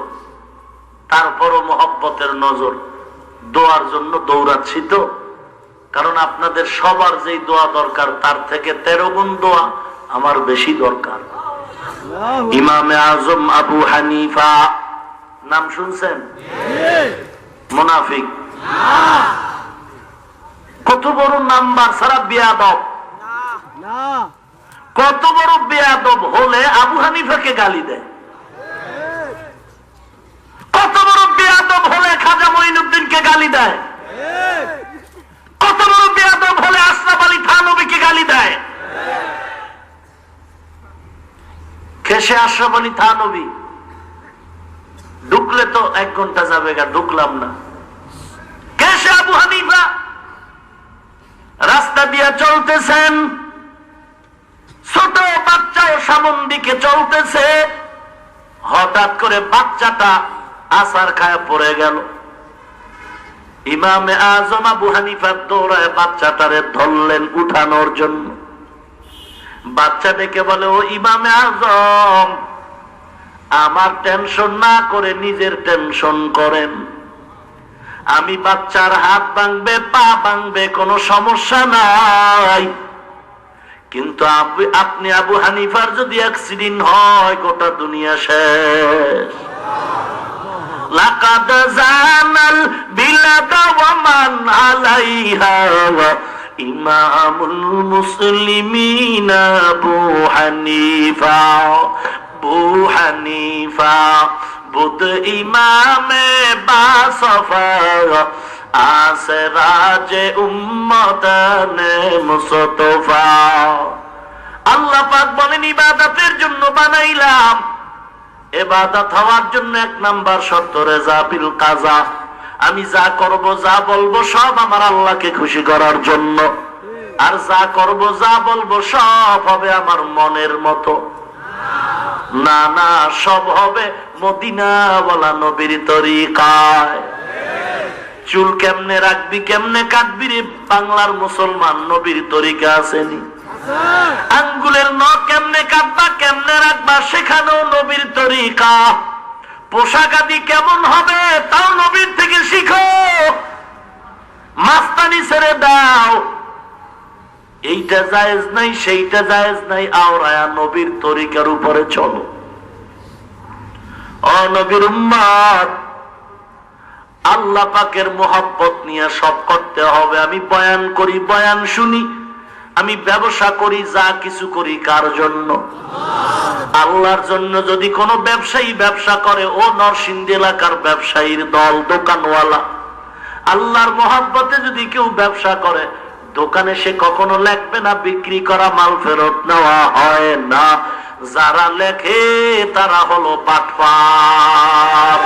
তারপরও মহব্বতের নজর, দোয়ার জন্য দৌড়াচ্ছি তো। কারণ আপনাদের সবার যেই দোয়া দরকার, তার থেকে 13 গুণ দোয়া আমার বেশি দরকার। ইমামে আজম আবু হানিফা নাম শুনছেন? মুনাফিক। কত বড় নাম্বার সারা বেয়াদব। কত বড় বেয়াদব হলে আবু হানিফাকে গালি দেয়। কত বড় বেয়াদব হলে খাজা মঈনুদ্দিনকে গালি দেয়। কত বড় বেয়াদব হলে আশরাফ আলী থানভীকে গালি দেয়। কেসে আশরাফ আলী থানভী ঢুকলে তো 1 ঘন্টা যাবে, ঢুকলাম না। কেসে আবু হানিফা রাস্তা দিয়ে চলতেছেন, ছোট বাচ্চাও সামন দিকে চলতেছে, হঠাৎ করে বাচ্চাটা আসার খায় পড়ে গেল। ইমামে আজম আবু হানিফা দৌড়ায় বাচ্চাটারে ধরলেন উঠানোর জন্য। বাচ্চা ডেকে বলে, ও ইমামে আজম, আমার টেনশন না করে নিজের টেনশন করেন। আমি বাচ্চার হাত ভাঙবে, পা ভাঙবে, কোনো সমস্যা নাই, কিন্তু আপনি আবু হানিফার যদি অ্যাক্সিডেন্ট হয়, গোটা দুনিয়া শেষ। লাকাদ জানাল বিলাদা ওয়া মান আলাইহা ওয়া ইমামুল মুসলিমিনা আবু হানিফা। আবু হানিফা বুদ ইমামে বাসফা, আসরাজে উম্মতানে মুস্তফা। আল্লাহ পাক বলেন ইবাদতের জন্য বানাইলাম, ইবাদত হওয়ার জন্য এক নাম্বার শর্ত রেজা বিল কাজা, আমি যা করব যা বলবো সব আমার আল্লাহকে খুশি করার জন্য, আর যা করব যা বলবো সব হবে আমার মনের মতো না, না সব হবে মদিনাওয়ালা নবীর তরিকায়। চুল কেমনে রাখবি কেমনে কাটবি রে বাংলার মুসলমান, নবীর তরিকা আসেনি। আঙ্গুলের নখ কেমনে কাটবা কেমনে রাখবা সেখানেও নবীর তরিকা। পোশাক আদি কেমন হবে তাও নবীর থেকে শিখো, মাস্তানি ছেড়ে দাও, এইটা জায়েজ নাই সেইটা জায়েজ নাই, আওরায়া নবীর তরিকার উপরে চলো। ও নবীর উম্মত, আল্লাহ পাকের মোহাব্বত নিয়ে সব করতে হবে। আমি বয়ান করি, বয়ান শুনি, আমি ব্যবসা করি, যা কিছু করি কার জন্য? আল্লাহর জন্য। যদি কোনো ব্যবসায়ী ব্যবসা করে, ও নরসিংদী এলাকার ব্যবসায়ীর দল, দোকানওয়ালা, আল্লাহর মোহাব্বতে যদি কেউ ব্যবসা করে, দোকানে সে কখনো লেখবে না বিক্রি করা মাল ফেরত নেওয়া হয় না। যারা লেখে তারা হলো বাটপার।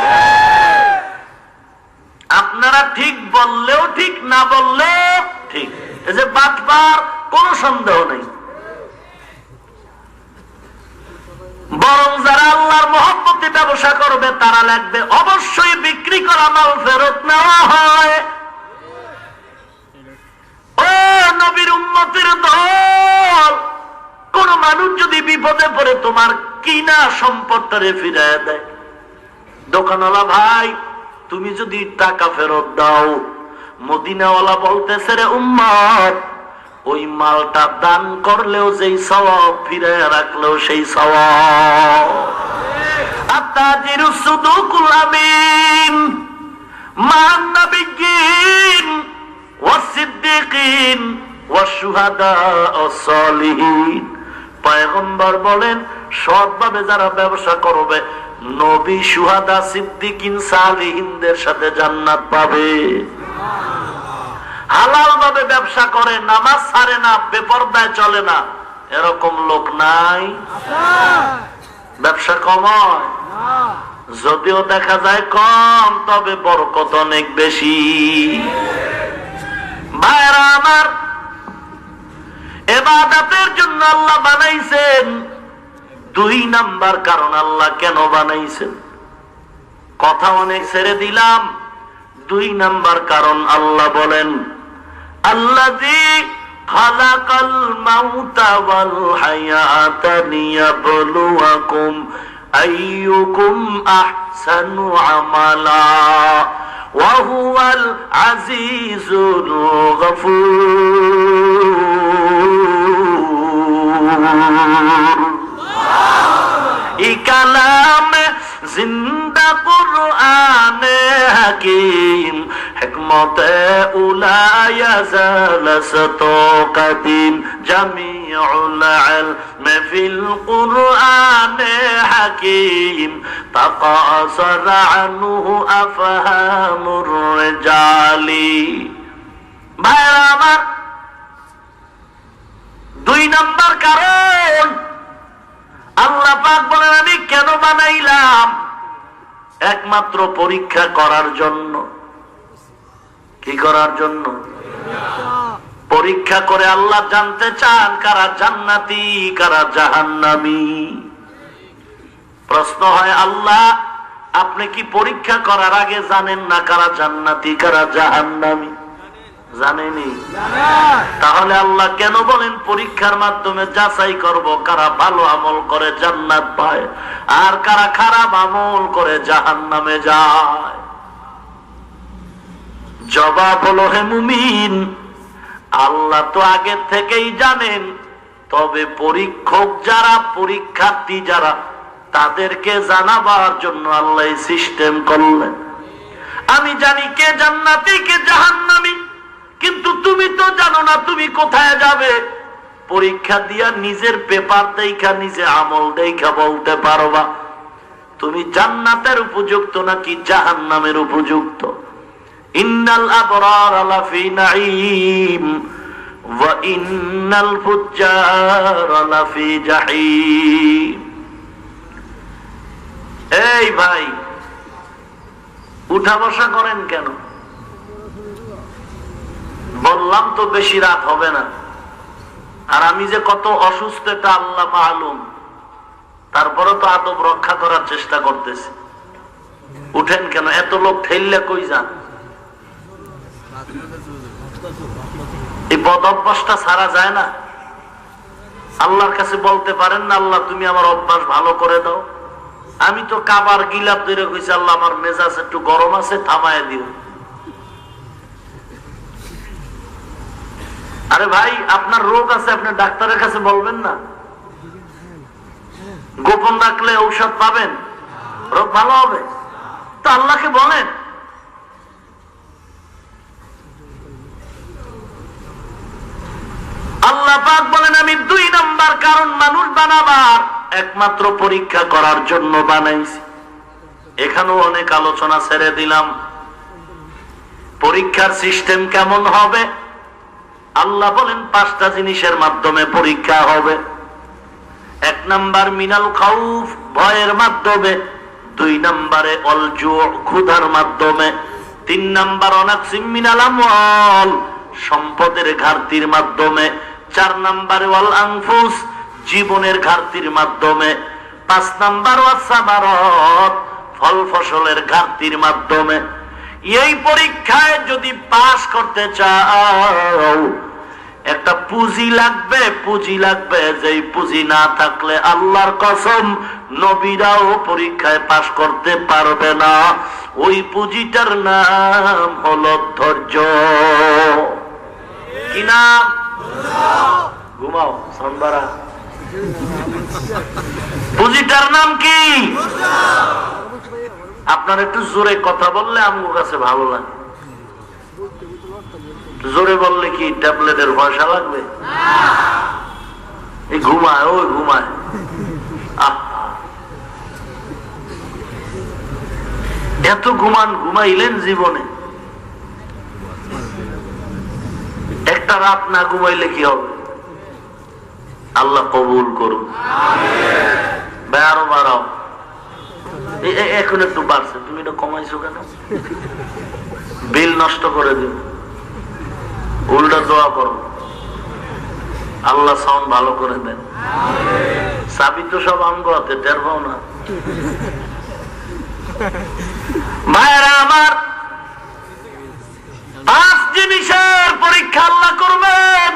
আপনারা ঠিক বললেও ঠিক, না বললেও ঠিক, এই যে বাটপার, কোন সন্দেহ নেই। বরং যারা আল্লাহর মহব্বতে ব্যবসা করবে তারা লিখবে অবশ্যই বিক্রি করা মাল ফেরত নেওয়া হয়। ও নবীর উম্মতের দল, কোন মানুষ যদি বিপদে পড়ে তোমার কিনা সম্পদটারে ফিরাইয়া দেয়, দোকানওয়ালা ভাই তুমি যদি টাকা ফেরত দাও, মদিনাওয়ালা বলতেছে রে উম্মত, ওই মালটা দান করলেও যেই সওয়াব, ফিরাইয়া রাখলেও সেই সওয়াব। আত্তাজিরু সুদুকুল আমিন মান নাবিয়্যিন ওয়াস-সিদ্দীকিন ওয়াশ-শুহাদা ওয়াস-সালিহিন। পয়গম্বর বলেন সৎভাবে যারা ব্যবসা করবে, নবী, শুহাদা, সিদ্দিকিন, সালিহিনদের সাথে জান্নাত পাবে। হালাল ভাবে ব্যবসা করে, নামাজ ছাড়ে না, বেপরদায় চলে না, এরকম লোক নাই? ব্যবসা কমায়, যদিও দেখা যায় কম, তবে বরকত অনেক বেশি। ভাইরা আমার, ইবাদতের জন্য আল্লাহ বানাইছেন। দুই নাম্বার কারণ আল্লাহ কেন বানাইছেন, কথা অনেক ছেড়ে দিলাম। দুই নাম্বার কারণ আল্লাহ বলেন আল্লাযী খালাকাল মাউতা ওয়াল হায়াতা লিয়াবলুয়াকুম আইয়ুকুম আহসানু আমালা ওয়া হুয়াল আজিজুল গফুর। কালাম জিন্দা কুরআনে হাকিম হিকমতে উলায়া জালাসাতু কাদিম জামিউল ইলম ফিল কুরআনে হাকিম তাকাসার আনহু আফহামুর রিজালি। ভাইরা আমার, দুই নাম্বার কারণ আল্লাহ পাক বলেন আমি কেন বানাইলাম, একমাত্র পরীক্ষা করার জন্য। কি করার জন্য? পরীক্ষা করে আল্লাহ জানতে চান কারা জান্নাতি কারা জাহান্নামী। প্রশ্ন হয়, আল্লাহ আপনি কি পরীক্ষা করার আগে জানেন না কারা জান্নাতি কারা জাহান্নামী? জানেনি? তাহলে আল্লাহ কেন বলেন পরীক্ষার মাধ্যমে যাচাই করব কারা ভালো আমল করে জান্নাত পায় আর কারা খারাপ আমল করে জাহান্নামে যায়? জবাব হলো, হে মুমিন, আল্লাহ তো আগে থেকেই জানেন, তবে পরীক্ষক যারা, পরীক্ষার্থী যারা, তাদেরকে জানাবার জন্য আল্লাহ সিস্টেম করলেন। আমি জানি কে জান্নাতি কে জাহান্নামী, কিন্তু তুমি তো জানো না তুমি কোথায় যাবে। পরীক্ষা দিয়া নিজের পেপার দেখা, নিজে আমল দেখা বলতে পারবা তুমি জান্নাতের উপযুক্ত নাকি জাহান্নামের উপযুক্ত। ইন্নাল আবরার লাফি নাঈম ওয়া ইন্নাল ফুজ্জারা লাফি জাহিম। এই ভাই, উঠা বসা করেন কেন? বললাম তো বেশি রাত হবে না। আর আমি যে কত অসুস্থ এটা আল্লাহ মালুম, তারপরে তো আদব রক্ষা করার চেষ্টা করতেছি। উঠেন কেন? এত লোক ঠেললে কই যান? এই বদ অভ্যাসটা ছাড়া যায় না। আল্লাহর কাছে বলতে পারেন না, আল্লাহ তুমি আমার অভ্যাস ভালো করে দাও। আমি তো কাবার গিলাপ ধরে কইছি, আল্লাহ আমার মেজাজ একটু গরম আছে, থামায় দিও। আরে ভাই, আপনার রোগ আছে, আপনি ডাক্তারের কাছে বলবেন না? গোপন রাখলে ঔষধ পাবেন, রোগ ভালো হবে। তো আল্লাহকে বলেন। আল্লাহ পাক বলেন, আমি 2 নাম্বার কারণ মানুষ বানাবার একমাত্র পরীক্ষা করার জন্য বানাইছি। এখানেও অনেক আলোচনা ছেড়ে দিলাম। পরীক্ষার সিস্টেম কেমন হবে? আল্লাহ বলেন 5টা জিনিসের মাধ্যমে পরীক্ষা হবে। 1 নাম্বার মিনাল খাউফ, ভয়ের মাধ্যমে। 2 নাম্বারে অল জু, ক্ষুধার মাধ্যমে। 3 নাম্বার অনাকসিম মিনাল আমওয়াল, সম্পদের ঘাটতির মাধ্যমে। 4 নাম্বারে ওয়াল আনফুস, জীবনের ঘাটতির মাধ্যমে। 5 নাম্বার ওয়াসামারাত, ফল ফসলের ঘাটতির মাধ্যমে। এই পরীক্ষায় যদি পাস করতে চাও, একটা পুঁজি লাগবে। পুঁজি লাগবে, যেই পুঁজি না থাকলে আল্লাহর কসম নবীরাও পরীক্ষায় পাস করতে পারবে না। ওই পুঁজিটার নাম হলো ধৈর্য। কি নাম? ঘুমাও সন্ধ্যারা। পুঁজিটার নাম কি? আপনার একটু জোরে কথা বললে আমার কাছে ভালো লাগে। জোরে বললে কি ট্যাবলেটের পয়সা লাগবে? এই ঘুমায়, ওই ঘুমায়। এত ঘুমাইলেন জীবনে? একটা রাত না ঘুমাইলে কি হবে? আল্লাহ কবুল করুন। আরো বাড়াও। এখন একটু বাড়ছে, তুমি এটা কমাইছো কেন? বিল নষ্ট করে দিও। উল্টা দোয়া করো, আল্লাহ সাউন্ড ভালো করে দেন। চাবি তো সব আমগো হাতে, টের পাও না? ভাইরা আমার, 5 জিনিসের পরীক্ষা আল্লাহ করবেন।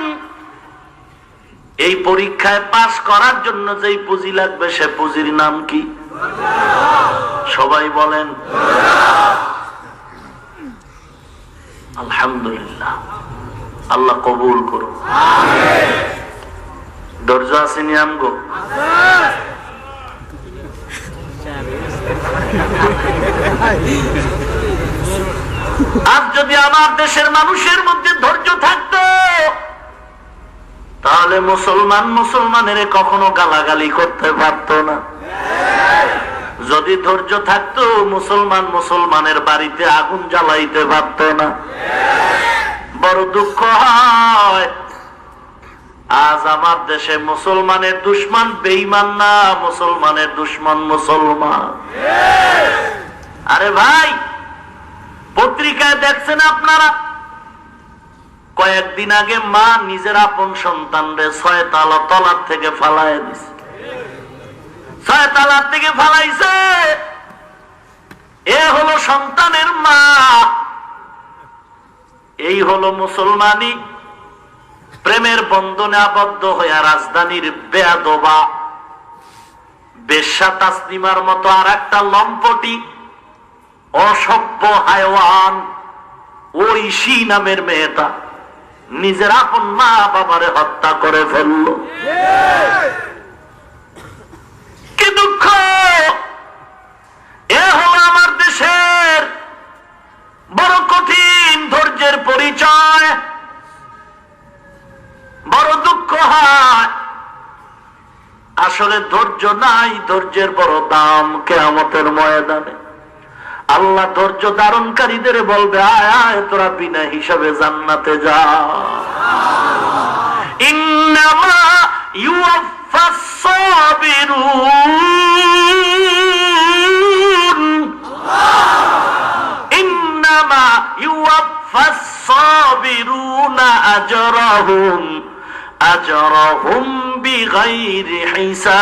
এই পরীক্ষায় পাস করার জন্য যেই পুঁজি লাগবে, সে পুঁজির নাম কি? সবাই বলেন আলহামদুলিল্লাহ। আল্লাহ কবুল করুন। ধৈর্য আসেনি আমগো? আজ যদি আমার দেশের মানুষের মধ্যে ধৈর্য থাকতো, তাহলে মুসলমানের কখনো গালাগালি করতে পারতো না। যদি ধৈর্য থাকতো, মুসলমানের বাড়িতে আগুন জ্বালাইতে পারতো না। বড় দুঃখ হয়, আজ আমার দেশে মুসলমানের দুশ্মন বেঈমান না, মুসলমানের দুশ্মন মুসলমান। আরে ভাই, পত্রিকায় দেখছেন আপনারা, কয়েকদিন আগে মা নিজের আপন সন্তানরে 6 তলার থেকে ফালায় দিছে। 6 তলার থেকে ফালাইছে। এ হলো সন্তানের মা। এই হলো মুসলমানি। প্রেমের বন্ধনে আবদ্ধ হইয়া রাজধানীর বেয়াদবা বেশ্যা তাসলিমার মতো আর একটা লম্পটি অসভ্য হায়ওয়ান ঐশী নামের মেয়েটা নিজের আপন মা বাবারে হত্যা করে ফেলল। কি দুঃখ! এ হলো আমার দেশের বড় কঠিন ধৈর্যের পরিচয়। বড় দুঃখ হয়, আসলে ধৈর্য নাই। ধৈর্যের বড় দাম কিয়ামতের ময়দানে। আল্লাহ ধৈর্য ধারণকারীদের বলবে, আয় আয় তোরা বিনা হিসাবে জান্নাতে যা। ইন্নামা ইউওয়াফাস সাবিরুন, ইন্নামা ইউওয়াফাস সাবিরুনা আজরাহুম বিগাইরি হিসাব।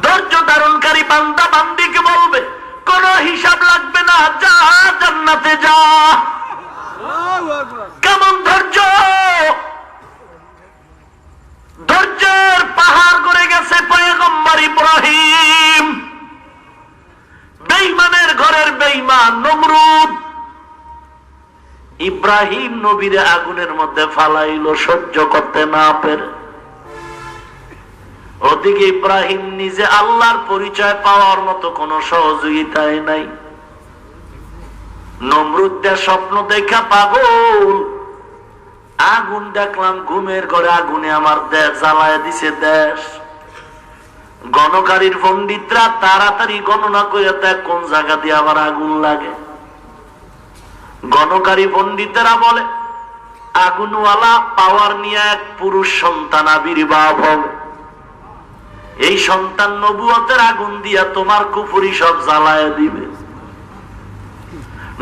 ধৈর্য ধারণকারী বান্দা বান্দিকে বলবে কোন হিসাব লাগবে না, যা জান্নাতে যা। কেমন ধৈর্য! ধৈর্যের পাহাড় গড়ে গেছে পয়গম্বর ইব্রাহিম। বেঈমানের ঘরের বেঈমান নমরুদ ইব্রাহিম নবীরে আগুনের মধ্যে ফালাইলো সহ্য করতে না পেরে। ওদিকে ইব্রাহিম নিজে আল্লাহর পরিচয় পাওয়ার মতো কোন সহযোগিতাই নাই। নমরুদদের স্বপ্ন দেখা পাগল, আগুন দেখলাম ঘুমের ঘরে, আগুনে আমার দেশ জ্বালায় দিছে দেশ। গণকারীর পণ্ডিতরা তাড়াতাড়ি গণনা করে দেখ কোন জায়গা দিয়ে আবার আগুন লাগে। গণকারী পণ্ডিতেরা বলে আগুনওয়ালা পাওয়ার নিয়ে এক পুরুষ সন্তান আবির্ভাব হবে। এই সন্তান নবুয়তের আগুন দিয়া তোমার কুফরি সব জ্বালায় দিবে।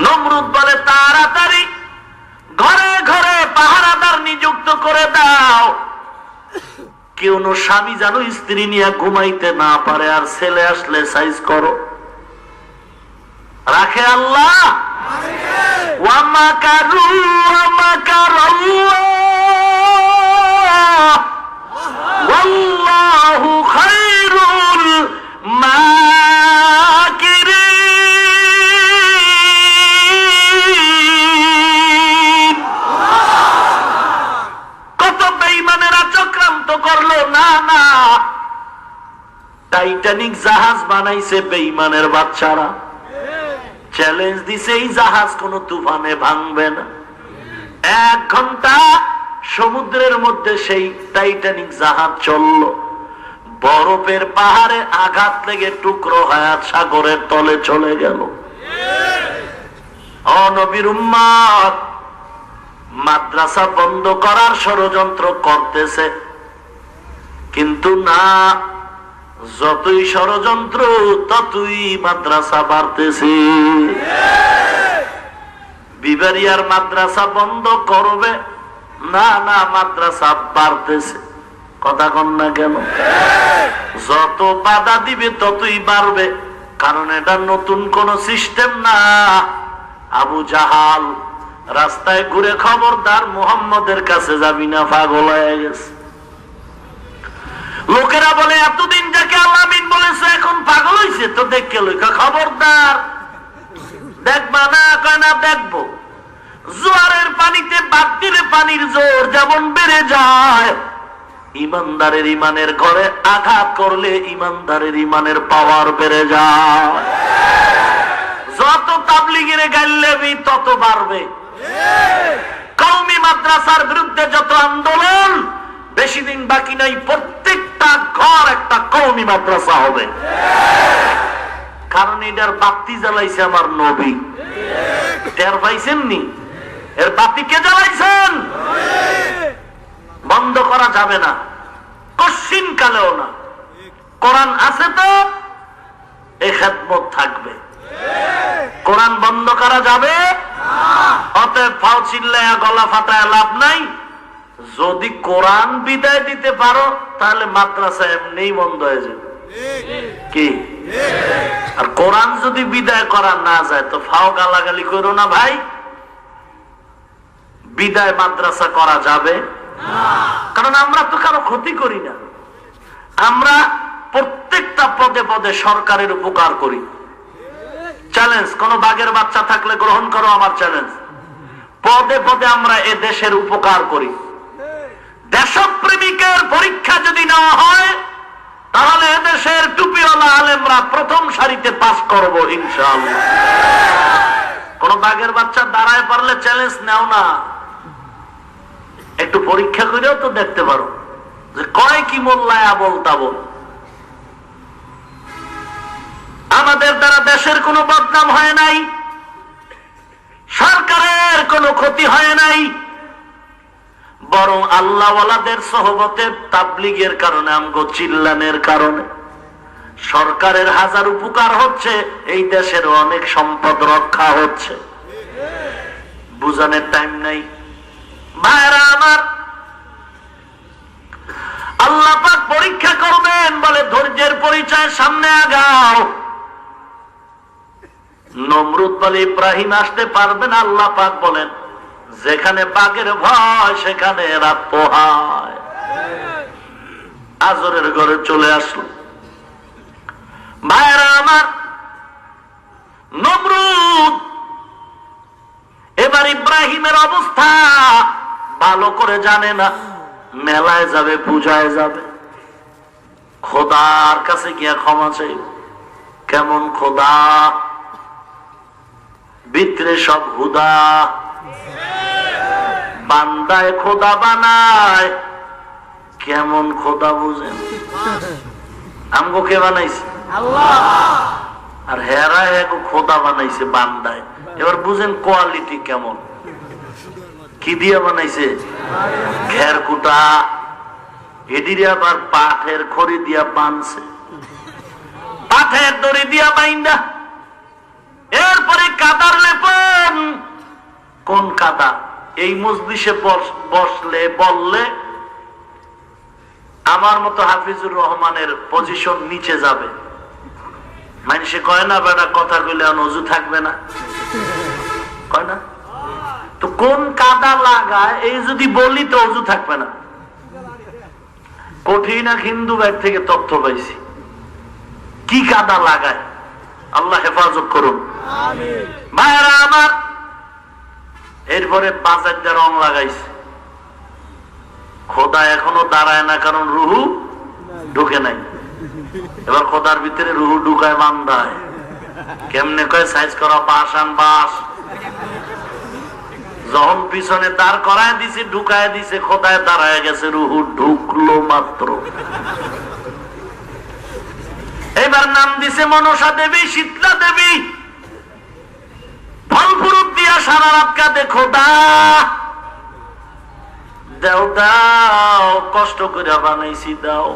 নমরুদ বলে তাড়াতাড়ি ঘরে ঘরে পাহারাদার নিযুক্ত করে দাও, কেউ স্বামী যেন স্ত্রী নিয়ে ঘুমাইতে না পারে, আর ছেলে আসলে সাইজ করো। রাখে আল্লাহ। ওয়ামাকারু ওয়ামাকারাল্লাহ ওয়াল্লাহু খায়রুল মাকিরিন। কত বেঈমানেরা চক্রান্ত করলো, না না, টাইটানিক জাহাজ বানাইছে বেঈমানের বাচ্চারা। চ্যালেঞ্জ দিছে এই জাহাজ কোন তুফানে ভাঙবে না। 1 ঘন্টা সমুদ্রের মধ্যে সেই টাইটানিক জাহাজ চলল, বরফের পাহাড়ে আঘাত লেগে টুকরো হায়াত সাগরের তলে চলে গেল। ও নবীর উম্মত, মাদ্রাসা বন্ধ করার ষড়যন্ত্র করতেছে, কিন্তু না, যতই ষড়যন্ত্র ততই মাদ্রাসা বাড়তেছে। বিবারিয়ার মাদ্রাসা বন্ধ করবে না, না, মাদ্রাসা বাড়তেছে। কথা কন না কেন? যত বাধা দিবে ততই বাড়বে, কারণ এটা নতুন কোন সিস্টেম না। আবু জাহাল রাস্তায় ঘুরে খবরদার মুহাম্মদের কাছে যাবি না, পাগল হয়ে গেছে। লোকেরা বলে এতদিন যাকে আল্লাহ আমিন বলেছে এখন পাগল হয়েছে, তো দেখে লইকা খবরদার দেখবা না? কয় না দেখবো। জোয়ারের পানিতে বাদ দিলে পানির জোর যেমন বেড়ে যায়, ইমানদারের ইমানের ঘরে আঘাত করলে ইমানদারের ইমানের পাওয়ার বেড়ে যায়। যত তাবলিগের গাইলেবি তত বাড়বে। কওমি মাদ্রাসার বিরুদ্ধে যত আন্দোলন, বেশি দিন বাকি নাই, প্রত্যেকটা ঘর একটা কওমি মাদ্রাসা হবে। কারণ এটার বাতি জ্বালাইছে আমার নবী। টের পাইছেন নি? এর বাতি কে জ্বালাইছেন? বন্ধ করা যাবে না, কশিন কালেও না। কোরআন আছে তো এই খেদমত থাকবে। কোরআন বন্ধ করা যাবে? অতএব ফাও চিল্লায়া গলা ফাটায় লাভ নাই। যদি কোরআন বিদায় দিতে পারো তাহলে মাদ্রাসা এমনিই বন্ধ হয়ে যাবে। কি? আর কোরআন যদি বিদায় করা না যায় তো ফাও গালাগালি করো না ভাই। বিদায় মাদ্রাসা করা যাবে না, কারণ আমরা তো কারো ক্ষতি করি না। আমরা প্রত্যেকটা পদে পদে সরকারের উপকার করি। চ্যালেঞ্জ, কোন বাঘের বাচ্চা থাকলে গ্রহণ করো আমার চ্যালেঞ্জ। পদে পদে আমরা এ দেশের উপকার করি। দেশপ্রেমিকের পরীক্ষা যদি নেওয়া হয় তাহলে এদেশের টুপিওয়ালা আলেমরা প্রথম সারিতে পাস করব ইনশাআল্লাহ। কোন বাঘের বাচ্চা দাঁড়ায় পারলে চ্যালেঞ্জ নেও না, একটু পরীক্ষা করেও তো দেখতে পারো যে কয় কি মোল্লায় বলতা বল। আমাদের দ্বারা দেশের কোনো বদনাম হয় নাই। ক্ষতি হয় নাই, বরং আল্লাহওয়ালাদের সোহবতে তাবলীগের কারণে, আমগো চিল্লানের কারণে সরকারের হাজার উপকার হচ্ছে, এই দেশের অনেক সম্পদ রক্ষা হচ্ছে। বুঝানোর টাইম নাই ভাইরা আমার। আল্লাহ পাক পরীক্ষা করবেন, বলে ধৈর্যের পরিচয়, সামনে আগাও। নমরুদ বলে ইব্রাহিম আসতে পারবে না। আল্লাহ পাক বলেন যেখানে বাঘের ভয় সেখানে রাত পোহায়। আজরের ঘরে চলে আসলো। ভাইরা আমার, নমরুদ এবার ইব্রাহিমের অবস্থা ভালো করে জানে না। মেলায় যাবে, পূজায় যাবে, খোদার কাছে গিয়া ক্ষমা চাইব। কেমন খোদা, ভিতরে সব হুদা, বান্দায় খোদা বানায়। কেমন খোদা বুঝেন? আমগো কে বানাইছে? আর হেরা হেগো খোদা বানাইছে বান্দায়। এবার বুঝেন কোয়ালিটি কেমন। কি দিয়ে বানাইছে? খের কুটা, এদিকে আবার পাঠের খড়ি দিয়া বানছে, পাঠের দড়ি দিয়া বাইন্দা, এরপরে কাদার লেপন। কোন কাদা? এই মজলিসে বসলে বললে আমার মতো হাফিজুর রহমানের পজিশন নিচে যাবে। মানুষে কয় না বেটা কথা কইলে অজু থাকবে না, কয় না? তো কোন কাদা লাগায় এই যদি বলি তো অজু থাকবে না। কঠিন এক হিন্দু ভাই থেকে তথ্য পাইছি, কি কাদা লাগায়। আল্লাহ হেফাজত করুন ভাইরা আমার। এরপরে বাজার দিয়ে রং লাগাইছে। খোদা এখনো দাঁড়ায় না, কারণ রুহু ঢুকে নাই। এবার খোদার ভিতরে রুহু ঢুকায় বান্দায়। কেমনে কয়? সাইজ করা বাঁশ আন বাঁশ। যখন পিছনে দাঁড় করায় দিছে, ঢুকায় দিছে, খোদায় দাঁড়ায় গেছে, রুহু ঢুকলো মাত্র। এবার নাম দিছে মনসা দেবী, শীতলা দেবী। ফল ফুরুত দিয়া সারা রাত কাঁদে, খোদা দাও দাও, কষ্ট করে বানাইছি দাও।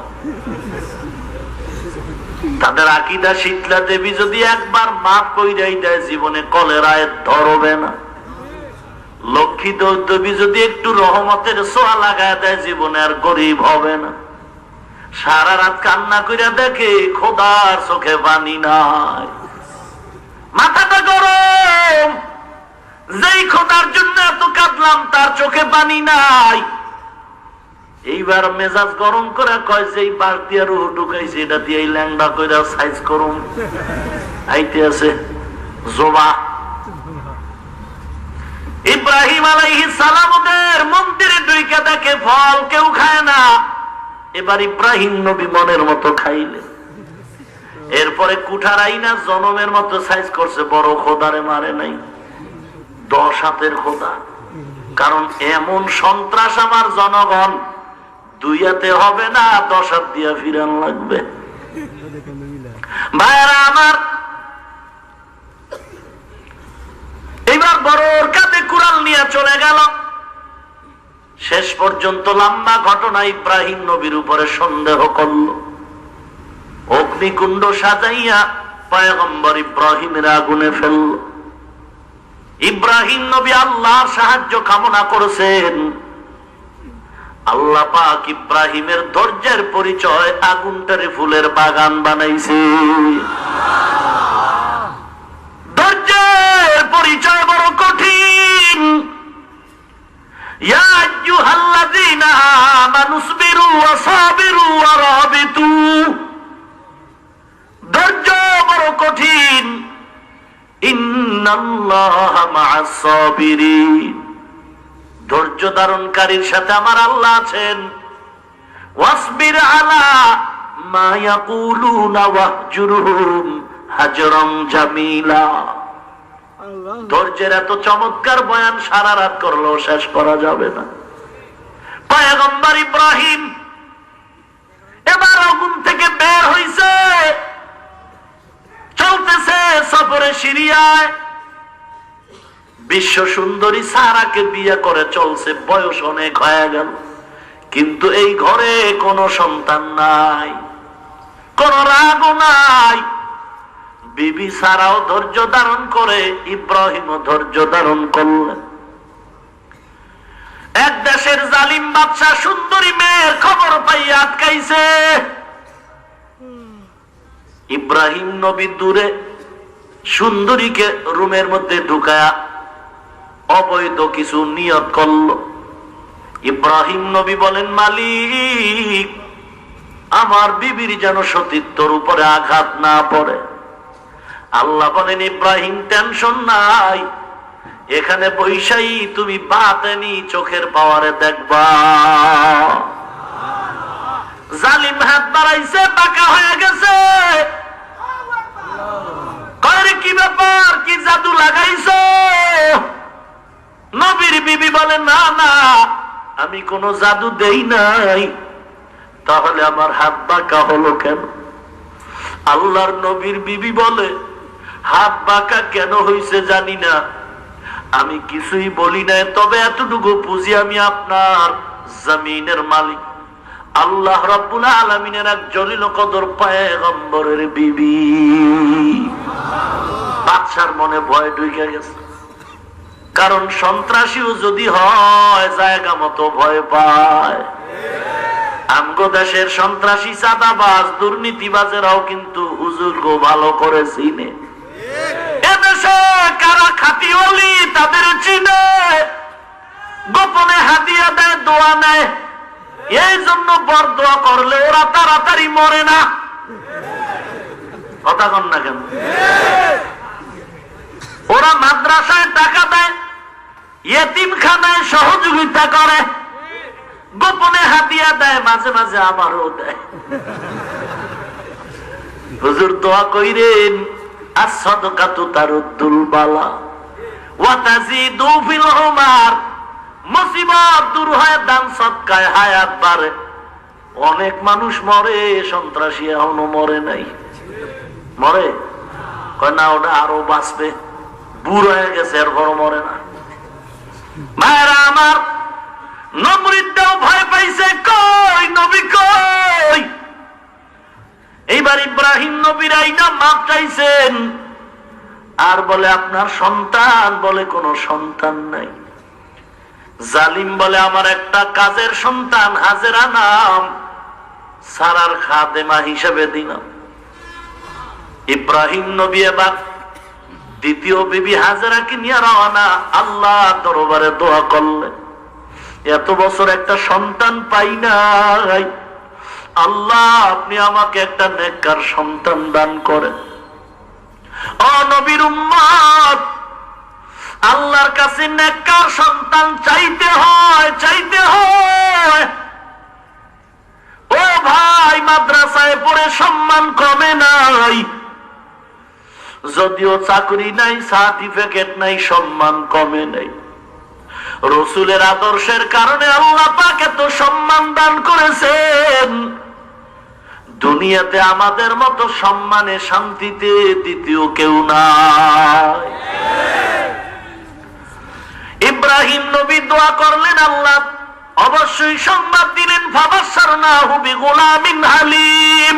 তাদের আকীদা শীতলা দেবী যদি একবার মাফ কইরাই দেয়, জীবনে কলেরায় ধরবে না। লক্ষ্মী দেবী যদি একটু রহমতের ছোঁয়া লাগায় দেয়, জীবনে আর গরিব হবে না। সারা রাত কান্না কইরা দেখে, খোদার চোখে পানি নাই, মাথাটা গরম। যেই খোদার জন্য এত কাঁদলাম তার চোখে পানি নাই। এইবার মেজাজ গরম করে কয় যে এই বাস দিয়ে রুহু ঢুকাইছে, এটা দিয়ে ল্যাংডা কইরা সাইজ করুন। আইতে আছে জোবা। ইব্রাহিম আলাইহিস সালাম ওদের মন্দিরে ঢুইকা দেখে ফল কেউ খায় না। এবার ইব্রাহিম নবী মনের মতো খাইলেন। এরপরে কুঠার আইনা জনমের মতো সাইজ করছে, বড় খোদারে মারে নাই, 10 হাতের খোদা। কারণ এমন সন্ত্রাস আমার জনগণ, 2 হাতে হবে না, 10 হাত দিয়া ফিরান লাগবে। ভাইরা আমার, এবার বড়র কাঁধে কুড়াল নিয়ে চলে গেল। শেষ পর্যন্ত লম্বা ঘটনা, ইব্রাহিম নবীর উপরে সন্দেহ করল। অগ্নিকুণ্ড সাজাইয়া পয়গম্বর ইব্রাহিমের আগুনে ফেলল। ইব্রাহিম নবী আল্লাহর সাহায্য কামনা করেছেন। আল্লাহ পাক ইব্রাহিমের ধৈর্যের পরিচয়, আগুনটারে ফুলের বাগান বানাইছে। ধৈর্যের পরিচয় বড় কঠিন। ইয়া আইয়ুহাল্লাযীনা আমানুসবিরু ওয়া সাবিরু ওয়া রাবিতু। ধৈর্য বড় কঠিন। ইন্নাল্লাহা মা'আস সাবিরিন। ধৈর্য ধারণকারীর সাথে আমার আল্লাহ আছেন। ওয়াসবির আলা মা ইয়াকুলুনা ওয়াহজুরহুম হাজরান জামিলা। ধৈর্যের এত চমৎকার বয়ান সারা রাত করলেও শেষ করা যাবে না। পয়গম্বর ইব্রাহিম এবার আগুন থেকে বের হইছে, চলতেছে সফরে সিরিয়ায়। বিশ্ব সুন্দরী সারাকে বিয়ে করে চলছে, বয়স অনেক হয়ে গেল, কিন্তু এই ঘরে কোনো সন্তান নাই, কোন রাগও নাই। বিবি সারাও ধৈর্য ধারণ করে, ইব্রাহিমও ধৈর্য ধারণ করলেন। এক দেশের জালিম বাদশা সুন্দরী মেয়ের খবর পাইয়া আটকাইছে। ইব্রাহিম নবী দূরে সুন্দরীকে রুমের মধ্যে ঢুকায়া অবৈধ কিছু নিয়ত করল। ইব্রাহিম নবী বলেন, মালিক, আমার বিবির যেন সতীত্বর উপরে আঘাত না পড়ে। আল্লাহ বলেন, ইব্রাহিম টেনশন নাই, এখানে বৈশাই তুমি বাতেনি চোখের পাওয়ারে দেখবা। জালিম হাত বাড়াইছে, বাঁকা হয়ে গেছে। কয় কি ব্যাপার, কি জাদু লাগাইছো? নবীর বিবি বলে, না না, আমি কোনো জাদু দেই নাই। তাহলে আমার হাত বাঁকা হলো কেন? আল্লাহর নবীর বিবি বলে, হাত বাঁকা কেন হইছে জানি না, আমি কিছুই বলি নাই, তবে এতটুকু বুঝি আমি আপনার জমিনের মালিক, আল্লাহ রাব্বুল আলামিনের এক জলিল কদর পয়গম্বরের বিবি। বাদশার মনে ভয় ঢুকে গেছে, কারণ সন্ত্রাসীও যদি হয় জায়গা মতো ভয় পায়। আমগো দেশের সন্ত্রাসী, চাঁদাবাজ, দুর্নীতিবাজেরাও কিন্তু হুজুরকে ভালো করে চিনে। এদেশে কারা খাঁটি ওলি তাদের চিনে, গোপনে হাদিয়া দেয়, দোয়া নেয়। এই জন্য বর দোয়া করলে ওরা তাড়াতাড়ি মরে না। কথা কন না কেন? ওরা মাদ্রাসায় টাকা দেয়, ইয়েতিমখানায় সহযোগিতা করে, গোপনে হাদিয়া দেয়, মাঝে মাঝে আমারও দেয়। হুজুর দোয়া কইরেন, as-sadaqatu taruddul bala wa tazidu fil umar, মুসিবত দূর হয় দান সদকায়, হায়াত বাড়ে। অনেক মানুষ মরে, সন্ত্রাসী এখনো মরে নাই। মরে? কয় না, ওটা আরো বাঁচবে, বুড়ো হয়ে গেছে, এরপর মরে না। মায়েরা আমার, নমরুদটাও ভয় পাইছে, কই নবী কই? এইবার ইব্রাহিম নবীর আইনা মাপ চাইছেন, আর বলে আপনার সন্তান, বলে কোন সন্তান নাই। জালিম বলে, আমার একটা কাজের সন্তান হাজেরা নাম, সারার খাদেমা হিসেবে দিলাম। ইব্রাহিম নবী এবার দ্বিতীয় বিবি হাজেরাকে নিয়ে রওনা, আল্লাহ দরবারে দোয়া করলেন, এত বছর একটা সন্তান পাই নাই, আল্লাহ আপনি আমাকে একটা নেককার সন্তান দান করেন। ও নবীর উম্মত, আল্লাহর কাছে নেককার সন্তান চাইতে হয়, চাইতে হয়। ও ভাই, মাদ্রাসায় পড়ে সম্মান কমে নাই, যদিও চাকরি নাই, সার্টিফিকেট নাই, সম্মান কমে নাই। রসুলের আদর্শের কারণে আল্লাহ পাক এত সম্মান দান করেছেন। দুনিয়াতে আমাদের মতো সম্মানে, শান্তিতে দ্বিতীয় কেউ নাই। ইব্রাহিম নবী দোয়া করলেন, আল্লাহ অবশ্যই সংবাদ দিলেন, ফাবাশশারনাহু বিগুলামিন হালিম।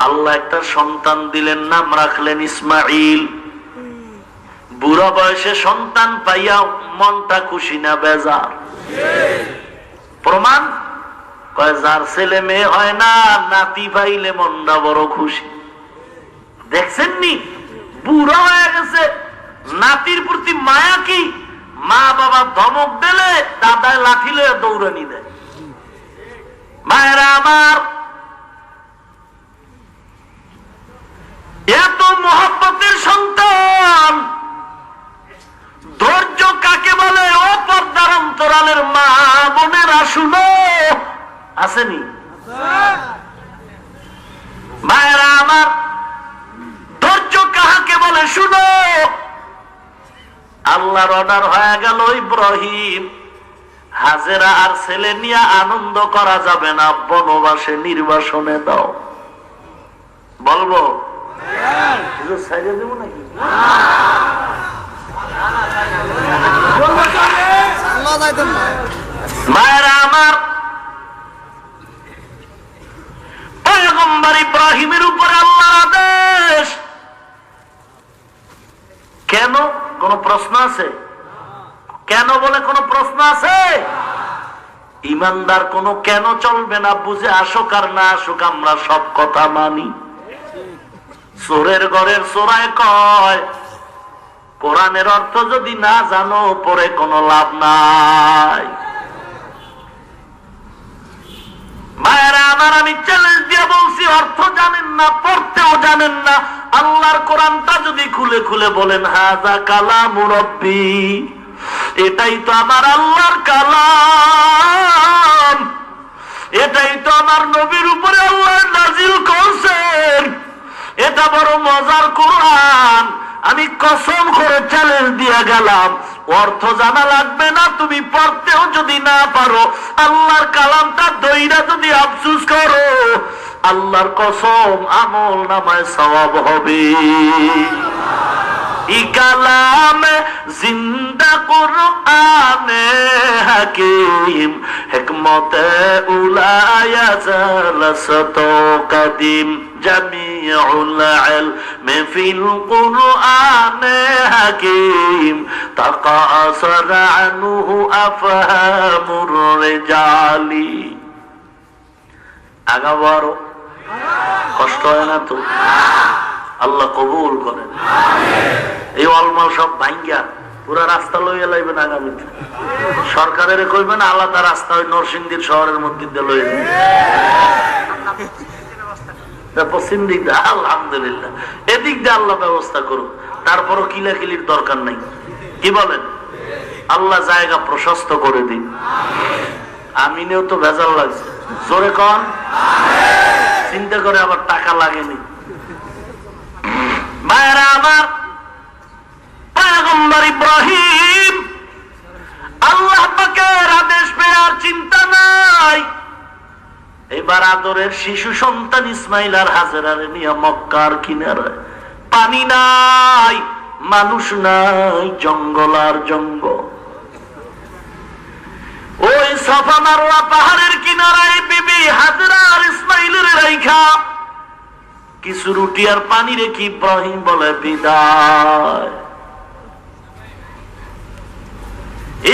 আল্লাহ একটা সন্তান দিলেন, নাম রাখলেন ইসমাইল। বুড়া বয়সে সন্তান পাইয়া মনটা খুশি না বেজার? প্রমাণ, কয় যার ছেলে মেয়ে হয় না, নাতি পাইলে মনটা বড় খুশি। দেখছেন নি, বুড়া হয়ে গেছে, নাতির প্রতি মায়া কি? মা বাবা ধমক দিলে দাদায় লাঠি লয়ে দৌড়ানি দেয়। মায়েরা আমার, এত মহব্বতের সন্তান, ধৈর্য কাকে বলে? ও পর্দার অন্তরালের মা বোনেরা শুনো, আসেনি? মায়েরা আমার, ধৈর্য কাহাকে বলে শুনো। আল্লাহর অর্ডার হয়ে গেল, ইব্রাহিম হাজেরা আর ছেলে নিয়ে আনন্দ করা যাবে না, বনবাসে নির্বাসনে দাও। বলবো সাইডে দেবো নাকি? মায়েরা আমার, পয়গম্বর ইব্রাহিমের উপরে আল্লাহর আদেশ। কেন? কোন প্রশ্ন আছে? কেন বলে কোন প্রশ্ন আছে? ইমানদার কোন কেন চলবে না, বুঝে আসুক আর না আসুক আমরা সব কথা মানি। চোরের ঘরের চোরায় কয়, কোরআনের অর্থ যদি না জানো পরে কোনো লাভ নাই। মায়েরা আমার, আমি চ্যালেঞ্জ দিয়ে বলছি, অর্থ জানেন না, পড়তেও জানেন না, আল্লাহর কোরআনটা যদি খুলে খুলে বলেন হাযা কালামু রাব্বি, এটাই তো আমার আল্লাহর কালাম, এটাই তো আমার নবীর উপরে আল্লাহ নাজিল করছেন, এটা বড় মজার কোরআন, আমি কসম করে চ্যালেঞ্জ দিয়ে গেলাম, অর্থ জানা লাগবে না, তুমি পড়তেও যদি না পারো, আল্লাহর কালামটা দইরা যদি আফসোস করো, আল্লাহর কসম আমল নামায় সওয়াব হবে। ই কালামে জিন্দা কুরআনে হাকিম, হিকমতে উলায়া জালাসাত কাদিম, জামিউল ইলমি ফিল কুরআনে হাকিম, তাকাসার আনহু আফহামুর রিজালি। আগা বড় কষ্ট হয় না তো? আল্লাহ কবুল করেন। এই অলমাল সব ভাঙ্গা পুরা রাস্তা লইয়া লাইবেন আগামীতে। সরকারের কইবেন আলাদা রাস্তা ওই নরসিংদীর শহরের মধ্যে দিয়ে লইয়া পশ্চিম দিক দিয়ে, আলহামদুলিল্লাহ, এদিক দিয়ে আল্লাহ ব্যবস্থা করুন। তারপরও কিলাকিলির দরকার নাই, কি বলেন? আল্লাহ জায়গা প্রশস্ত করে দিন। আমিনেও তো ভেজাল লাগছে, জোরে কন। চিন্তা করে আবার টাকা লাগেনি। মায়েরা আমার, পয়গম্বর ইব্রাহিম আল্লাহ পাকের আদেশ পেয়ে আর চিন্তা নাই। এবার আদরের শিশু সন্তান ইসমাইল আর হাজেরারে নিয়ে মক্কার কিনারায়, পানি নাই, মানুষ নাই, জঙ্গল আর জঙ্গল। ওই সাফা মারওয়া পাহাড়ের কিনারায় বিবি হাজেরা আর ইসমাইলের রাইখা কিছু রুটি আর পানি রেখে ইব্রাহিম বলে বিদায়।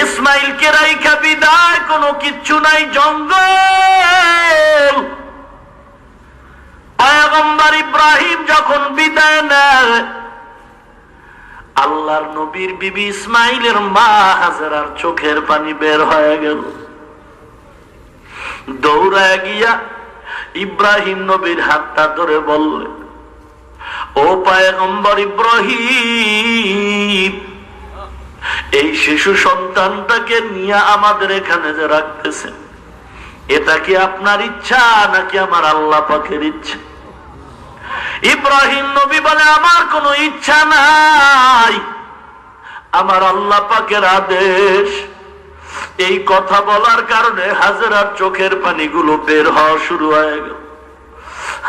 ইসমাইলকে রাইখা বিদায়, কোনো কিচ্ছু নাই, জঙ্গল। পয়গম্বর ইব্রাহিম যখন বিদায় নেয়, আল্লাহর নবীর বিবি ইসমাইলের মা হাজেরার চোখের পানি বের হয়ে গেল। দৌড়ায় গিয়া ইব্রাহিম নবীর হাতটা ধরে বললেন, ও পয়গম্বর ইব্রাহিম, এই শিশু সন্তানটাকে নিয়ে আমাদের এখানে যে রাখতেছেন, এটা কি আপনার ইচ্ছা নাকি আমার আল্লাহ পাকের ইচ্ছা? ইব্রাহিম নবী বলে, আমার কোনো ইচ্ছা নাই, আমার আল্লাহ পাকের আদেশ। এই কথা বলার কারণে হাজেরার চোখের পানিগুলো বের হওয়া শুরু হয়ে গেল।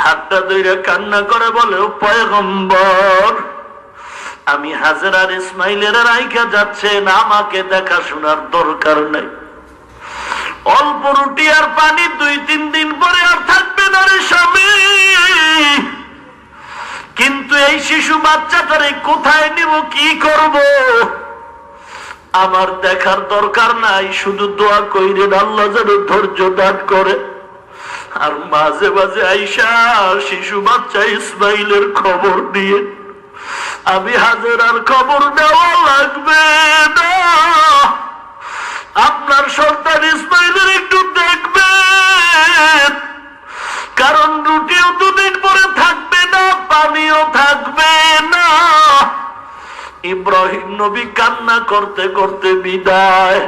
হাতটা ধরে কান্না করে বলে, পয়গম্বর, আমি হাজেরার ইসমাইলের রাইখা যাচ্ছে না, আমাকে দেখাশোনার দরকার নাই। অল্প রুটি আর পানি 2-3 দিন পরে আর থাকবে না রে স্বামী, কিন্তু এই শিশু বাচ্চাটারে কোথায় নিব, কি করব, আমার দেখার দরকার নাই, শুধু দোয়া কইরেন আল্লাহ যেন ধৈর্য দান করে। আর মাঝে মাঝে আইসা শিশু বাচ্চা ইসমাইলের খবর দিয়ে, আমি হাজেরার খবর দেওয়া লাগবে না, আপনার সন্তান ইসমাইলের একটু দেখবেন, কারণ রুটিও 2 দিন পরে থাকবে না, পানিও থাকবে না। ইব্রাহিম নবী কান্না করতে করতে বিদায়।